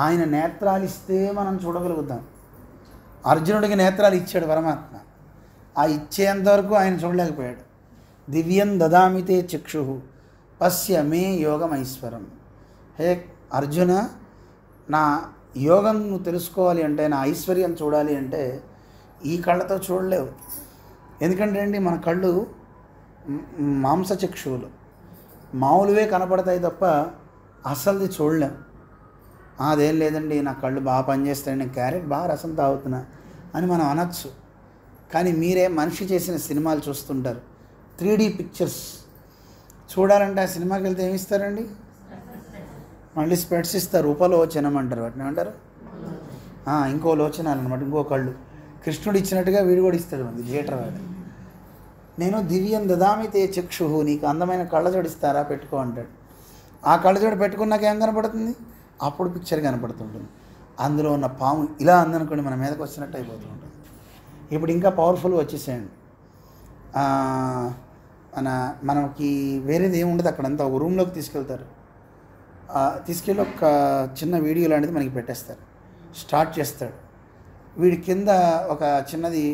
ఆయన నేత్రాలు ఇస్తే మనం చూడగలుగుతాం. అర్జునుడికి నేత్రాలు ఇచ్చాడు పరమాత్మ. ఆ ఇచ్చేంతవరకు ఆయన చూడలేకపోయాడు. దివ్యం దదామితే చక్షు పశ్య మే యోగమైశ్వరం. హే అర్జున, నా యోగం నువ్వు తెలుసుకోవాలి అంటే, నా ఐశ్వర్యం చూడాలి అంటే ఈ కళ్ళతో చూడలేవు. ఎందుకంటే అండి, మన కళ్ళు మాంసచక్షువులు, మామూలువే కనపడతాయి తప్ప అసలుది చూడలేం. అదేం లేదండి, నా కళ్ళు బాగా పనిచేస్తాయి, నేను క్యారెట్ బాగా రసం తాగుతున్నా అని మనం అనొచ్చు. కానీ మీరే మనిషి చేసిన సినిమాలు చూస్తుంటారు, 3D పిక్చర్స్ చూడాలంటే ఆ సినిమాకి వెళ్తే ఏమి ఇస్తారండి? మళ్ళీ స్పెట్స్ ఇస్తారు, ఉపలోచనం అంటారు, వాటిని ఏమంటారు? ఇంకో లోచనాలు అనమాట, ఇంకో కళ్ళు. కృష్ణుడు ఇచ్చినట్టుగా వీడు కూడా ఇస్తాడు మనకి థియేటర్ వాడు. నేను దివ్యం దదామితే చక్షు, నీకు అందమైన కళ్ళజోడు ఇస్తారా, పెట్టుకో అంటాడు. ఆ కళ్ళజోడు పెట్టుకున్నాక ఏం కనపడుతుంది? అప్పుడు పిక్చర్ కనపడుతుంటుంది. అందులో ఉన్న పాము ఇలా అందనుకోండి, మన మీదకి వచ్చినట్టు అయిపోతూ ఉంటుంది. ఇప్పుడు ఇంకా పవర్ఫుల్ వచ్చేసేయండి. మనకి వేరేది ఏముండదు, అక్కడంతా ఒక రూమ్లోకి తీసుకెళ్తారు. తీసుకెళ్ళి ఒక చిన్న వీడియో లాంటిది మనకి పెట్టేస్తారు. స్టార్ట్ చేస్తాడు, వీడి కింద ఒక చిన్నది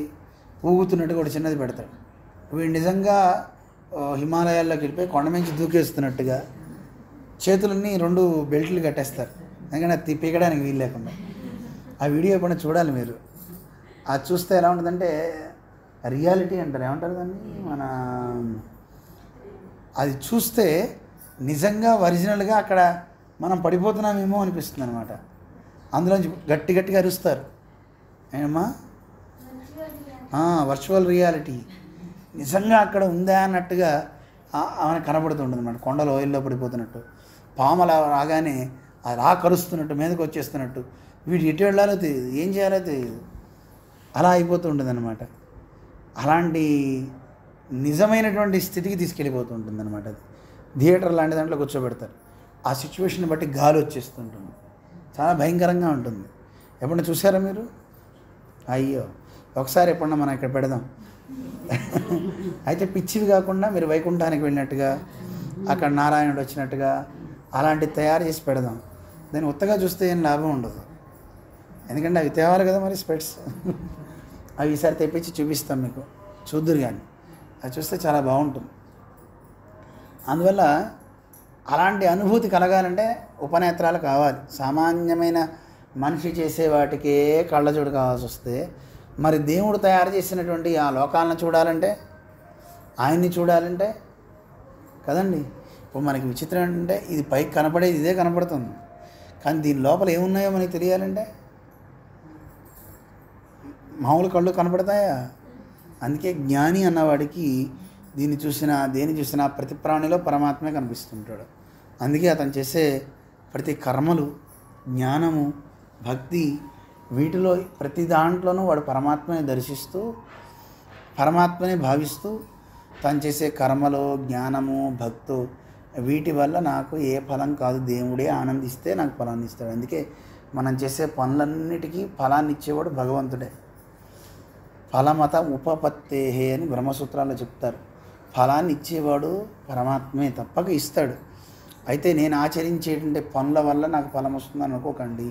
ఊగుతున్నట్టుగా ఒక చిన్నది పెడతాడు. వీడు నిజంగా హిమాలయాల్లోకి వెళ్ళిపోయి కొండ నుంచి దూకేస్తున్నట్టుగా చేతులన్నీ 2 బెల్ట్లు కట్టేస్తారు, ఎందుకంటే అది పీకడానికి వీలు లేకుండా. ఆ వీడియో ఎప్పుడైనా చూడాలి మీరు. అది చూస్తే ఎలా ఉంటుందంటే రియాలిటీ అంటారు, ఏమంటారు దాన్ని, అది చూస్తే నిజంగా ఒరిజినల్గా అక్కడ మనం పడిపోతున్నామేమో అనిపిస్తుంది అనమాట. అందులోంచి గట్టిగా అరుస్తారు, ఏమమ్మా, వర్చువల్ రియాలిటీ నిజంగా అక్కడ ఉందా అన్నట్టుగా మనకు కనబడుతుంటుంది అన్నమాట. కొండలో ఓయిల్లో పడిపోతున్నట్టు, పాము అలా రాగానే అలా కరుస్తున్నట్టు, మీదకి వచ్చేస్తున్నట్టు, వీడు ఎటు వెళ్ళాలో తెలియదు, ఏం చేయాలో తెలియదు, అలా అయిపోతూ ఉంటుంది అన్నమాట. అలాంటి నిజమైనటువంటి స్థితికి తీసుకెళ్ళిపోతూ ఉంటుంది అనమాట. అది థియేటర్ లాంటి దాంట్లో కూర్చోబెడతారు. ఆ సిచ్యువేషన్ బట్టి గాలి వచ్చేస్తుంటుంది, చాలా భయంకరంగా ఉంటుంది. ఎప్పుడన్నా చూసారా మీరు? అయ్యో, ఒకసారి ఎప్పుడన్నా మనం ఇక్కడ పెడదాం. అయితే పిచ్చివి కాకుండా మీరు వైకుంఠానికి వెళ్ళినట్టుగా, అక్కడ నారాయణుడు వచ్చినట్టుగా అలాంటివి తయారు చేసి పెడదాం. దాన్ని ఉత్తగా చూస్తే ఏం లాభం ఉండదు, ఎందుకంటే అవి తేవాలి కదా మరి స్పెట్స్. అవి ఈసారి తెప్పించి చూపిస్తాం మీకు, చూద్దురు కానీ అది చూస్తే చాలా బాగుంటుంది. అందువల్ల అలాంటి అనుభూతి కలగాలంటే ఉపనేత్రాలు కావాలి. సామాన్యమైన మనిషి చేసే వాటికే కళ్ళజోడు కావాల్సి వస్తే, మరి దేవుడు తయారు చేసినటువంటి ఆ లోకాలను చూడాలంటే, ఆయన్ని చూడాలంటే కదండి. ఇప్పుడు మనకి విచిత్రం ఏంటంటే, ఇది పైకి కనపడేది ఇదే కనపడుతుంది, కానీ దీని లోపల ఏమున్నాయో మనకి తెలియాలంటే మామూలు కళ్ళు కనపడతాయా? అందుకే జ్ఞాని అన్నవాడికి దేని చూసినా ప్రతి ప్రాణిలో పరమాత్మే కనిపిస్తుంటాడు. అందుకే అతను చేసే ప్రతి కర్మలు, జ్ఞానము, భక్తి, వీటిలో ప్రతి దాంట్లోనూ వాడు పరమాత్మని దర్శిస్తూ, పరమాత్మని భావిస్తూ తను చేసే కర్మలో, జ్ఞానము, భక్తు వీటి వల్ల నాకు ఏ ఫలం కాదు, దేవుడే ఆనందిస్తే నాకు ఫలాన్ని ఇస్తాడు. అందుకే మనం చేసే పనులన్నిటికీ ఫలాన్ని ఇచ్చేవాడు భగవంతుడే. ఫలమత ఉపపత్తేహే అని బ్రహ్మసూత్రాల్లో చెప్తారు. ఫలాన్ని ఇచ్చేవాడు పరమాత్మే, తప్పక ఇస్తాడు. అయితే నేను ఆచరించేటువంటి పనుల వల్ల నాకు ఫలం వస్తుంది అనుకోకండి.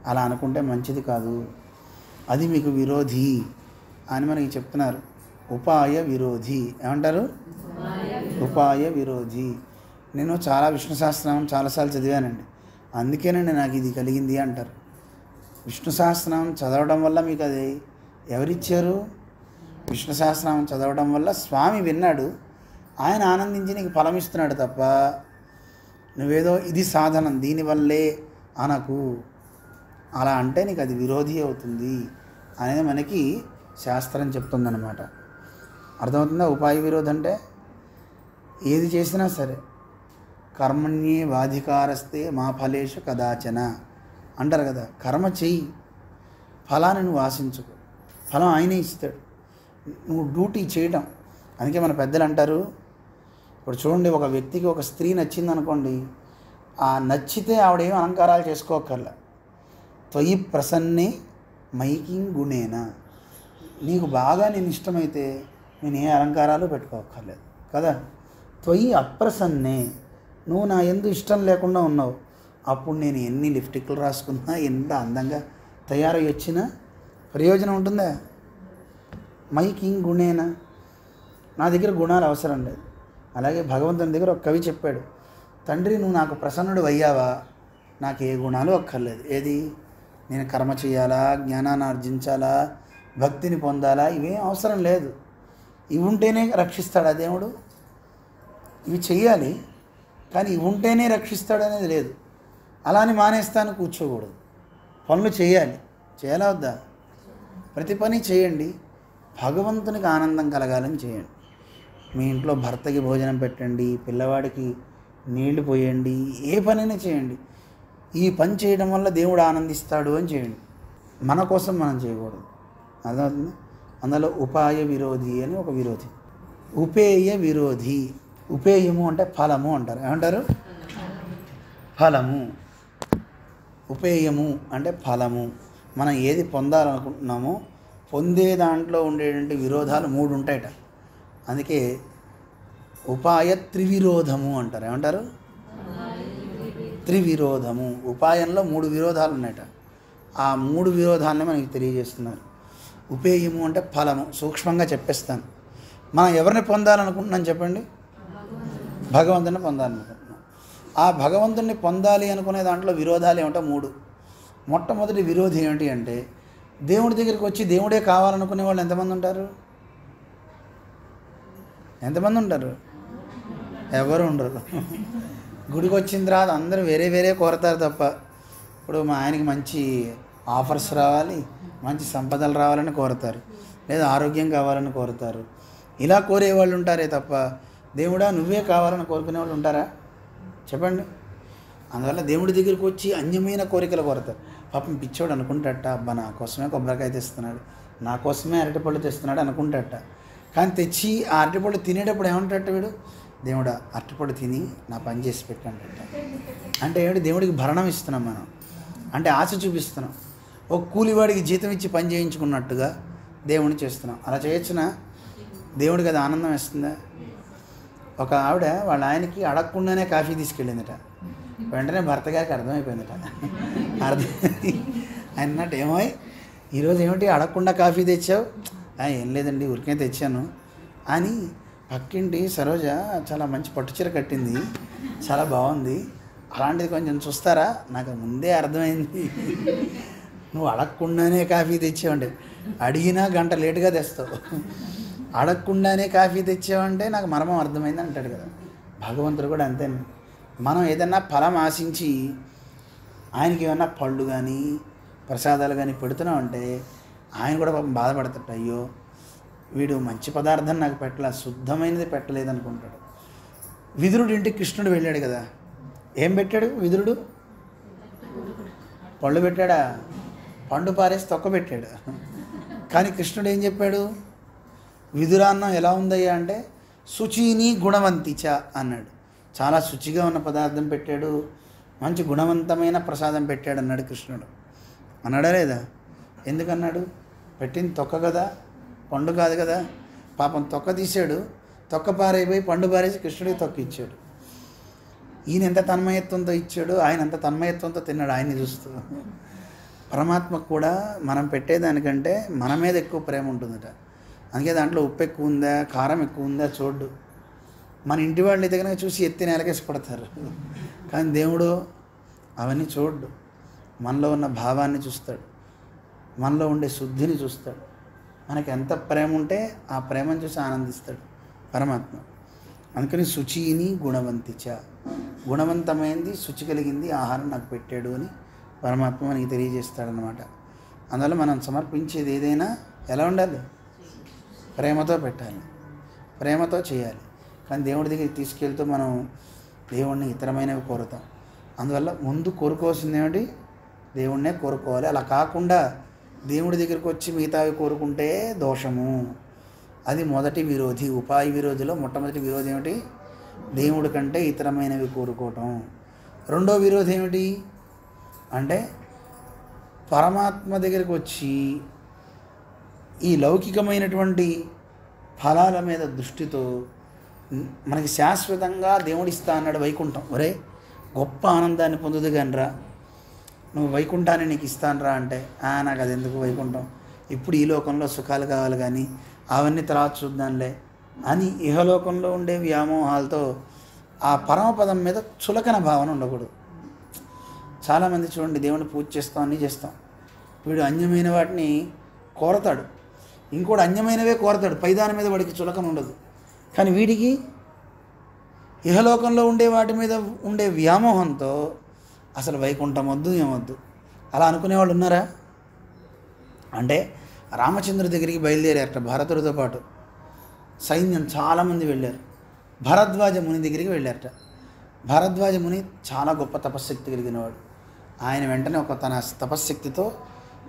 అలా అనుకుంటే మంచిది కాదు, అది మీకు విరోధి అని మనకి చెప్తున్నారు. ఉపాయ విరోధి ఏమంటారు? ఉపాయ విరోధి. నేను చాలా విష్ణు సహస్రనామం చాలాసార్లు చదివానండి, అందుకేనండి నాకు ఇది కలిగింది అంటారు. విష్ణు సహస్రనామం చదవడం వల్ల మీకు అది ఎవరిచ్చారు? విష్ణు సహస్రనామం చదవడం వల్ల స్వామి విన్నాడు, ఆయన ఆనందించి నీకు ఫలం ఇస్తున్నాడు తప్ప నువ్వేదో ఇది సాధనం దీనివల్లే అనకు. అలా అంటే నీకు అది విరోధి అవుతుంది అనేది మనకి శాస్త్రం చెప్తుందన్నమాట. అర్థమవుతుందా? ఉపాయ విరోధం అంటే ఏది చేసినా సరే కర్మణ్యే వాధికారస్తే మా ఫలేషు కదాచన అంటారు కదా. కర్మ చెయ్యి, ఫలాన్ని నువ్వు ఆశించుకో, ఫలం ఆయనే ఇస్తాడు. నువ్వు డ్యూటీ చేయడం. అందుకే మన పెద్దలు అంటారు, ఇప్పుడు చూడండి, ఒక వ్యక్తికి ఒక స్త్రీ నచ్చింది అనుకోండి, ఆ నచ్చితే ఆవిడేం అలంకారాలు చేసుకోకర్లా. త్వయి ప్రసన్నే మైకింగ్ గుణేనా, నీకు బాగా నేను ఇష్టమైతే నేను ఏ అలంకారాలు పెట్టుకోకర్లేదు కదా. త్వయి అప్రసన్నే, నువ్వు నా ఎందు ఇష్టం లేకుండా ఉన్నావు, అప్పుడు నేను ఎన్ని లిప్స్టిక్లు రాసుకున్నా, ఎంత అందంగా తయారై వచ్చినా ప్రయోజనం ఉంటుందా? మైకింగ్ గుణేనా, నా దగ్గర గుణాలు అవసరం లేదు. అలాగే భగవంతుని దగ్గర ఒక కవి చెప్పాడు, తండ్రి నువ్వు నాకు ప్రసన్నుడు అయ్యావా, నాకు ఏ గుణాలు అక్కర్లేదు. ఏది, నేను కర్మ చేయాలా, జ్ఞానాన్ని ఆర్జించాలా, భక్తిని పొందాలా, ఇవేం అవసరం లేదు. ఇవి ఉంటేనే రక్షిస్తాడా దేవుడు? ఇవి చెయ్యాలి, కానీ ఇవి ఉంటేనే రక్షిస్తాడు అనేది లేదు. అలాని మానేస్తాను కూర్చోకూడదు, పనులు చేయాలి. చేయాలా వద్దా? ప్రతి పని చేయండి, భగవంతునికి ఆనందం కలగాలని చేయండి. మీ ఇంట్లో భర్తకి భోజనం పెట్టండి, పిల్లవాడికి నీళ్లు పోయండి, ఏ పనైనా చేయండి. ఈ పని చేయడం వల్ల దేవుడు ఆనందిస్తాడు అని చేయండి, మన కోసం మనం చేయకూడదు. అర్థమవుతుంది? అందులో ఉపాయ విరోధి అని ఒక విరోధి. ఉపేయ విరోధి, ఉపేయము అంటే ఫలము అంటారు. ఏమంటారు? ఫలము. ఉపేయము అంటే ఫలము. మనం ఏది పొందాలనుకుంటున్నామో పొందే దాంట్లో ఉండేటువంటి విరోధాలు 3 ఉంటాయట. అందుకే ఉపాయ త్రివిరోధము అంటారు. ఏమంటారు? త్రివిరోధము. ఉపాయంలో 3 విరోధాలు ఉన్నాయట. ఆ 3 విరోధాలని మనకి తెలియజేస్తున్నారు. ఉపేయము అంటే ఫలము. సూక్ష్మంగా చెప్పేస్తాను. మనం ఎవరిని పొందాలనుకుంటున్నాం చెప్పండి? భగవంతుని పొందాలనుకుంటున్నాం. ఆ భగవంతుని పొందాలి అనుకునే దాంట్లో విరోధాలు ఏమిటో 3. మొట్టమొదటి విరోధి ఏమిటి అంటే, దేవుడి దగ్గరికి వచ్చి దేవుడే కావాలనుకునే వాళ్ళు ఎంతమంది ఉంటారు? ఎంతమంది ఉంటారు? ఎవరు ఉండరు. గుడికి వచ్చిన తర్వాత అందరూ వేరే వేరే కోరతారు తప్ప, ఇప్పుడు మా ఆయనకి మంచి ఆఫర్స్ రావాలి, మంచి సంపదలు రావాలని కోరతారు, లేదా ఆరోగ్యం కావాలని కోరుతారు. ఇలా కోరేవాళ్ళు ఉంటారే తప్ప దేవుడా నువ్వే కావాలని కోరుకునే వాళ్ళు ఉంటారా? చెప్పండి. అందువల్ల దేవుడి దగ్గరికి వచ్చి అన్యమైన కోరికలు కోరతారు. పాపం పిచ్చోడు అనుకుంటాట, అబ్బా నా కోసమే కొబ్బరికాయ తెస్తున్నాడు, నా కోసమే అరటిపళ్ళు తెస్తున్నాడు అనుకుంటాట. కానీ తెచ్చి ఆ అరటిపళ్ళు తినేటప్పుడు ఏమంటాట వీడు, దేవుడా అరటిపళ్ళు తిని నా పని చేసి పెట్టండి అంటే ఏమిటి? దేవుడికి భరణం ఇస్తున్నాం మనం, అంటే ఆశ చూపిస్తున్నాం. ఒక కూలివాడికి జీతం ఇచ్చి పని చేయించుకున్నట్టుగా దేవుడిని చేస్తున్నాం. అలా చేయొచ్చునా? దేవుడికి అది ఆనందం ఇస్తుందా? ఒక ఆవిడ వాళ్ళ ఆయనకి అడగకుండానే కాఫీ తీసుకెళ్ళిందట. వెంటనే భర్త గారికి అర్థమైపోయిందట. ఆయన అన్నట్టు, ఏమో ఈరోజు ఏమిటి అడగకుండా కాఫీ తెచ్చావు? ఏం లేదండి ఊరికే తెచ్చాను అని. పక్కింటి సరోజ చాలా మంచి పట్టుచీర కట్టింది, చాలా బాగుంది, అలాంటిది కొంచెం చూస్తారా? నాకు ముందే అర్థమైంది నువ్వు అడగకుండానే కాఫీ తెచ్చావంటే. అడిగినా గంట లేటుగా తెస్తావు, అడగకుండానే కాఫీ తెచ్చావంటే నాకు మర్మం అర్థమైంది అంటాడు కదా. భగవంతుడు కూడా అంతే. మనం ఏదన్నా ఫలం ఆశించి ఆయనకి ఏమన్నా పళ్ళు కానీ ప్రసాదాలు కానీ పెడుతున్నామంటే ఆయన కూడా పాపం బాధపడతాడు. అయ్యో వీడు మంచి పదార్థం నాకు పెట్టలే, శుద్ధమైనది పెట్టలేదు అనుకుంటాడు. విదురుడి ఇంటికి కృష్ణుడు వెళ్ళాడు కదా, ఏం పెట్టాడు విదురుడు? పళ్ళు పెట్టాడా? పండు పారేసి తొక్క పెట్టాడు. కానీ కృష్ణుడు ఏం చెప్పాడు? విదురాన్నం ఎలా ఉందయ్యా అంటే శుచిని గుణవంతిచ అన్నాడు. చాలా శుచిగా ఉన్న పదార్థం పెట్టాడు, మంచి గుణవంతమైన ప్రసాదం పెట్టాడు అన్నాడు కృష్ణుడు. అన్నాడా లేదా? ఎందుకన్నాడు? పెట్టింది తొక్క కదా, పండు కాదు కదా. పాపం తొక్క తీసాడు, తొక్క పారైపోయి పండు పారేసి కృష్ణుడికి తొక్క ఇచ్చాడు. ఈయన ఎంత తన్మయత్వంతో ఇచ్చాడు, ఆయన అంత తన్మయత్వంతో తిన్నాడు ఆయన్ని చూస్తూ. పరమాత్మకు కూడా మనం పెట్టేదానికంటే మన మీద ఎక్కువ ప్రేమ ఉంటుందట. అందుకే దాంట్లో ఉప్పు ఎక్కువ ఉందా, కారం ఎక్కువ ఉందా చూడ్డు. మన ఇంటి వాళ్ళ దగ్గర చూసి ఎత్తి నేలకేసి పడతారు. కానీ దేవుడు అవన్నీ చూడ్డు. మనలో ఉన్న భావాన్ని చూస్తాడు, మనలో ఉండే శుద్ధిని చూస్తాడు. మనకి ఎంత ప్రేమ ఉంటే ఆ ప్రేమను చూసి ఆనందిస్తాడు పరమాత్మ. అందుకని శుచిని గుణవంతిచ, గుణవంతమైంది శుచి కలిగింది ఆహారం నాకు పెట్టాడు అని పరమాత్మ మనకి తెలియజేస్తాడనమాట. అందువల్ల మనం సమర్పించేది ఏదైనా ఎలా ఉండాలి? ప్రేమతో పెట్టాలి, ప్రేమతో చేయాలి. కానీ దేవుడి దగ్గరికి తీసుకెళ్తూ మనం దేవుణ్ణి ఇతరమైనవి కోరుతాం. అందువల్ల ముందు కోరుకోవాల్సింది ఏమిటి? దేవుణ్ణే కోరుకోవాలి. అలా కాకుండా దేవుడి దగ్గరికి వచ్చి మిగతావి కోరుకుంటే దోషము. అది మొదటి విరోధి. ఉపాయ విరోధిలో మొట్టమొదటి విరోధి ఏమిటి? దేవుడి కంటే ఇతరమైనవి కోరుకోవటం. రెండో విరోధి ఏమిటి అంటే పరమాత్మ దగ్గరికి వచ్చి ఈ లౌకికమైనటువంటి ఫలాల మీద దృష్టితో మనకి శాశ్వతంగా దేవుడిస్తా అన్నాడు వైకుంఠం. ఒరే గొప్ప ఆనందాన్ని పొందుదు కానిరా, నువ్వు వైకుంఠాన్ని నీకు ఇస్తానురా అంటే నాకు అది ఎందుకు వైకుంఠం, ఇప్పుడు ఈ లోకంలో సుఖాలు కావాలి కానీ అవన్నీ తర్వాత చూద్దాంలే అని ఇహలోకంలో ఉండే వ్యామోహాలతో ఆ పరమపదం మీద చులకన భావన ఉండకూడదు. చాలామంది చూడండి, దేవుని పూజ చేస్తాం, అన్నీ చేస్తాం, వీడు అన్యమైన వాటిని కోరతాడు, ఇంకోటి అన్యమైనవే కోరతాడు, పైదాని మీద వాడికి చులకన ఉండదు. కానీ వీడికి ఇహలోకంలో ఉండే వాటి మీద ఉండే వ్యామోహంతో అసలు వైకుంఠం వద్దు ఏమొద్దు అలా అనుకునేవాళ్ళు ఉన్నారా? అంటే రామచంద్రుడి దగ్గరికి బయలుదేరారట భరతుడితో పాటు. సైన్యం చాలామంది వెళ్ళారు. భరద్వాజ ముని దగ్గరికి వెళ్ళారట. భరద్వాజ ముని చాలా గొప్ప తపశ్శక్తి కలిగినవాడు. ఆయన వెంటనే ఒక తన తపశ్శక్తితో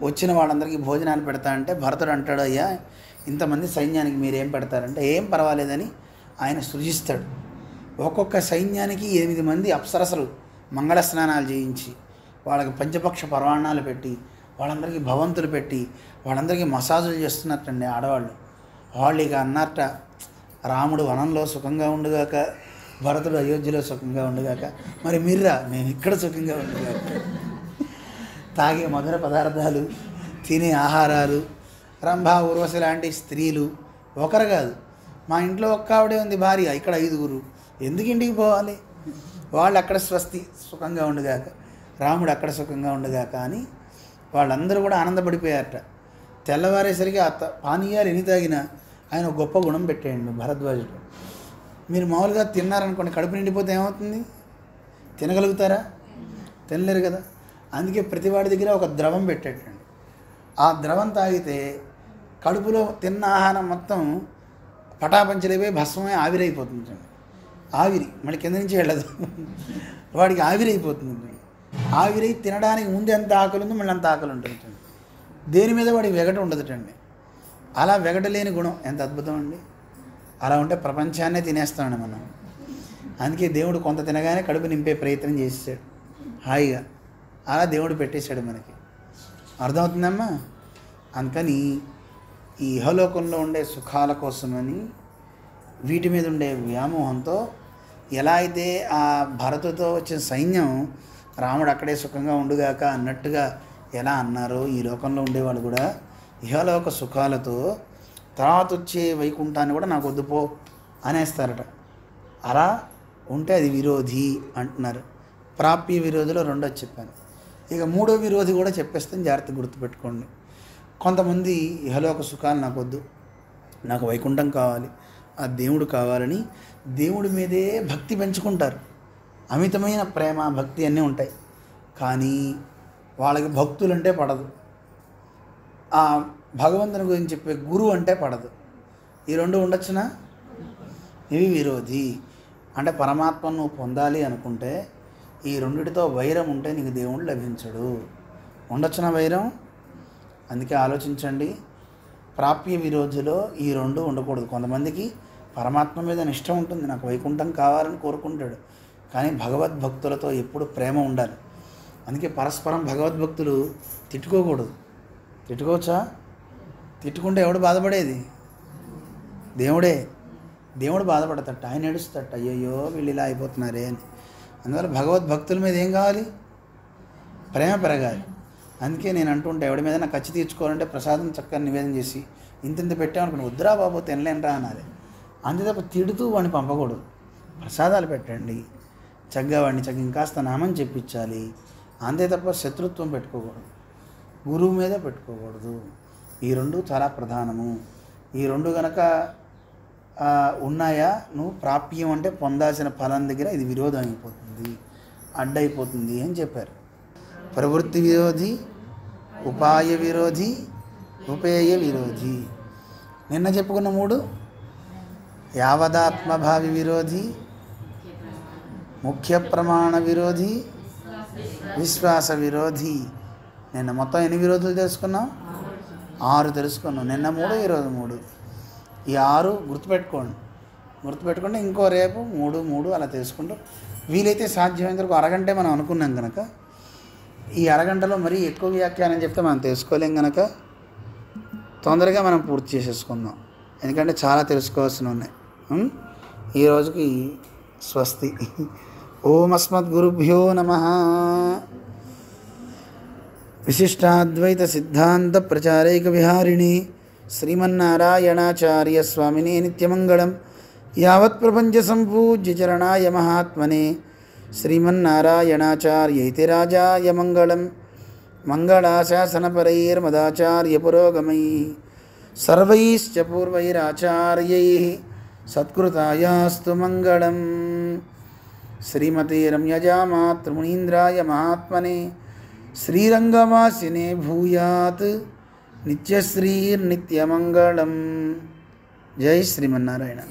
వచ్చిన వాళ్ళందరికీ భోజనాలు పెడతా అంటే భరతుడు అంటాడు, అయ్యా ఇంతమంది సైన్యానికి మీరేం పెడతారంటే ఏం పర్వాలేదని ఆయన సృజిస్తాడు. ఒక్కొక్క సైన్యానికి 8 మంది అప్సరసలు మంగళ స్నానాలు చేయించి వాళ్ళకి పంచపక్ష పర్వాణాలు పెట్టి వాళ్ళందరికీ భవంతులు పెట్టి వాళ్ళందరికీ మసాజులు చేస్తున్నట్టండి ఆడవాళ్ళు. వాళ్ళు ఇక అన్నట్ట, రాముడు వనంలో సుఖంగా ఉండుగాక, భరతుడు అయోధ్యలో సుఖంగా ఉండుగాక, మరి మీర్రా మేము ఇక్కడ సుఖంగా ఉండుగాక. తాగే మధుర పదార్థాలు, తినే ఆహారాలు, రంభా ఉర్వశి లాంటి స్త్రీలు ఒకరు కాదు, మా ఇంట్లో ఒక్క ఆవిడే ఉంది భార్య, ఇక్కడ 5గురు, ఎందుకు ఇంటికి పోవాలి, వాళ్ళు అక్కడ స్వస్తి సుఖంగా ఉండుగాక, రాముడు అక్కడ సుఖంగా ఉండుగాక అని వాళ్ళందరూ కూడా ఆనందపడిపోయారట. తెల్లవారేసరికి ఆ పానీయాలు ఎన్ని తాగినా ఆయన గొప్ప గుణం పెట్టేయండి భరద్వాజుడు. మీరు మామూలుగా తిన్నారనుకోండి, కడుపు నిండిపోతే ఏమవుతుంది? తినగలుగుతారా? తినలేరు కదా. అందుకే ప్రతివాడి దగ్గర ఒక ద్రవం పెట్టేటండి. ఆ ద్రవం తాగితే కడుపులో తిన్న ఆహారం మొత్తం పటాపంచలైపోయి భస్మమే ఆవిరైపోతుంది. ఆవిరి మళ్ళీ కింద నుంచి వెళ్ళదు, వాడికి ఆవిరైపోతుంది. ఆవిరై తినడానికి ముందు ఎంత ఆకలి ఉందో మళ్ళీ అంత ఆకలి ఉంటుంది. దేని మీద వాడికి వెగట ఉండదుటండి. అలా వెగటలేని గుణం ఎంత అద్భుతం అండి. అలా ఉంటే ప్రపంచాన్నే తినేస్తామండి మనం. అందుకే దేవుడు కొంత తినగానే కడుపు నింపే ప్రయత్నం చేసాడు హాయిగా. అలా దేవుడు పెట్టేశాడు మనకి. అర్థమవుతుందమ్మా? అందుకని ఈ ఇహలోకంలో ఉండే సుఖాల కోసమని వీటి మీద ఉండే వ్యామోహంతో ఎలా అయితే ఆ భరతుతో వచ్చిన సైన్యం రాముడు అక్కడే సుఖంగా ఉండుగాక అన్నట్టుగా ఎలా అన్నారో ఈ లోకంలో ఉండేవాళ్ళు కూడా ఇహలోక సుఖాలతో తర్వాత వచ్చే వైకుంఠాన్ని కూడా నాకు వద్దుపో అనేస్తారట. అలా ఉంటే అది విరోధి అంటున్నారు. ప్రాప్య విరోధిలో రెండోది చెప్పాను. ఇక మూడో విరోధి కూడా చెప్పేస్తాను, జాగ్రత్తగా గుర్తుపెట్టుకోండి. కొంతమంది ఇహలోక సుఖాలు నాకు వద్దు, నాకు వైకుంఠం కావాలి, ఆ దేవుడు కావాలని దేవుడి మీదే భక్తి పెంచుకుంటారు. అమితమైన ప్రేమ భక్తి అన్నీ ఉంటాయి. కానీ వాళ్ళకి భక్తులంటే పడదు, ఆ భగవంతుని గురించి చెప్పే గురువు అంటే పడదు. ఈ రెండు ఉండొచ్చునా? ఇవి విరోధి. అంటే పరమాత్మను నువ్వు పొందాలి అనుకుంటే ఈ రెండిటితో వైరం ఉంటే నీకు దేవుడు లభించడు. ఉండొచ్చునా వైరం? అందుకే ఆలోచించండి. ప్రాప్య విరోధిలో ఈ రెండు ఉండకూడదు. కొంతమందికి పరమాత్మ మీద నిష్ట ఉంటుంది, నాకు వైకుంఠం కావాలని కోరుకుంటాడు, కానీ భగవద్భక్తులతో ఎప్పుడు ప్రేమ ఉండాలి. అందుకే పరస్పరం భగవద్భక్తులు తిట్టుకోకూడదు. తిట్టుకోవచ్చా? తిట్టుకుంటే ఎవడు బాధపడేది? దేవుడే. దేవుడు బాధపడతాడు, ఆయన ఏడుస్తాడు, అయ్యయ్యో వీళ్ళు ఇలా అయిపోతున్నారే అని. అందువల్ల భగవద్భక్తుల మీద ఏం కావాలి? ప్రేమ పెరగాలి. అందుకే నేను అంటుంటే ఎవడి మీద నాకు ఖర్చు తీర్చుకోవాలంటే ప్రసాదం చక్కగా నివేదన చేసి ఇంత పెట్టామనుకుని వద్దురా బాబు తినలేనరా అనాలి. అంతే తప్ప తిడుతూ వాడిని పంపకూడదు. ప్రసాదాలు పెట్టండి, చక్కగా వాడిని చక్కగా ఇంకాస్త నామని చెప్పించాలి. అంతే తప్ప శత్రుత్వం పెట్టుకోకూడదు, గురువు మీద పెట్టుకోకూడదు. ఈ రెండు చాలా ప్రధానము. ఈ రెండు గనక ఉన్నాయా, నువ్వు ప్రాప్యం అంటే పొందాల్సిన ఫలం దగ్గర ఇది విరోధం అయిపోతుంది, అడ్డైపోతుంది అని చెప్పారు. ప్రవృత్తి విరోధి, ఉపాయ విరోధి, ఉపేయ విరోధి. నిన్న చెప్పుకున్న మూడు. యావదాత్మభావి విరోధి, ముఖ్య ప్రమాణ విరోధి, విశ్వాస విరోధి. నిన్న మొత్తం ఎన్ని విరోధులు తెలుసుకున్నాం? 6 తెలుసుకున్నాం. నిన్న 3, ఈరోజు 3. ఈ 6 గుర్తుపెట్టుకుంటే ఇంకో రేపు 3 అలా తెలుసుకుంటూ వీలైతే సాధ్యమైనంత వరకు అరగంటే మనం అనుకున్నాం కనుక ఈ అరగంటలో మరీ ఎక్కువ వ్యాఖ్యానం చెప్తే మనం తెలుసుకోలేం కనుక తొందరగా మనం పూర్తి చేసేసుకుందాం. ఎందుకంటే చాలా తెలుసుకోవాల్సి ఉన్నాయి. ఈ రోజుకి స్వస్తి. ఓం అస్మద్గురుభ్యో నమః. విశిష్టాద్వైత సిద్ధాంత ప్రచారైక విహారిణి శ్రీమన్నారాయణాచార్య స్వామినే నిత్యమంగళం. యావత్ ప్రపంచ సంపూజ్య చరణాయ మహాత్మనే శ్రీమన్నారాయణాచార్యైతి రాజాయ మంగళం. మంగళాశాసనపరైర్మదాచార్య పురోగమైః సర్వైశ్చ పూర్వైరాచార్యైః సత్కృతాయాస్తు మంగళం. శ్రీమతే రమ్యజామాతృమునీంద్రాయ మహాత్మనే శ్రీరంగవాసినే భూయాత్ నిత్యశ్రీర్నిత్యమంగళం. జై శ్రీమన్నారాయణ.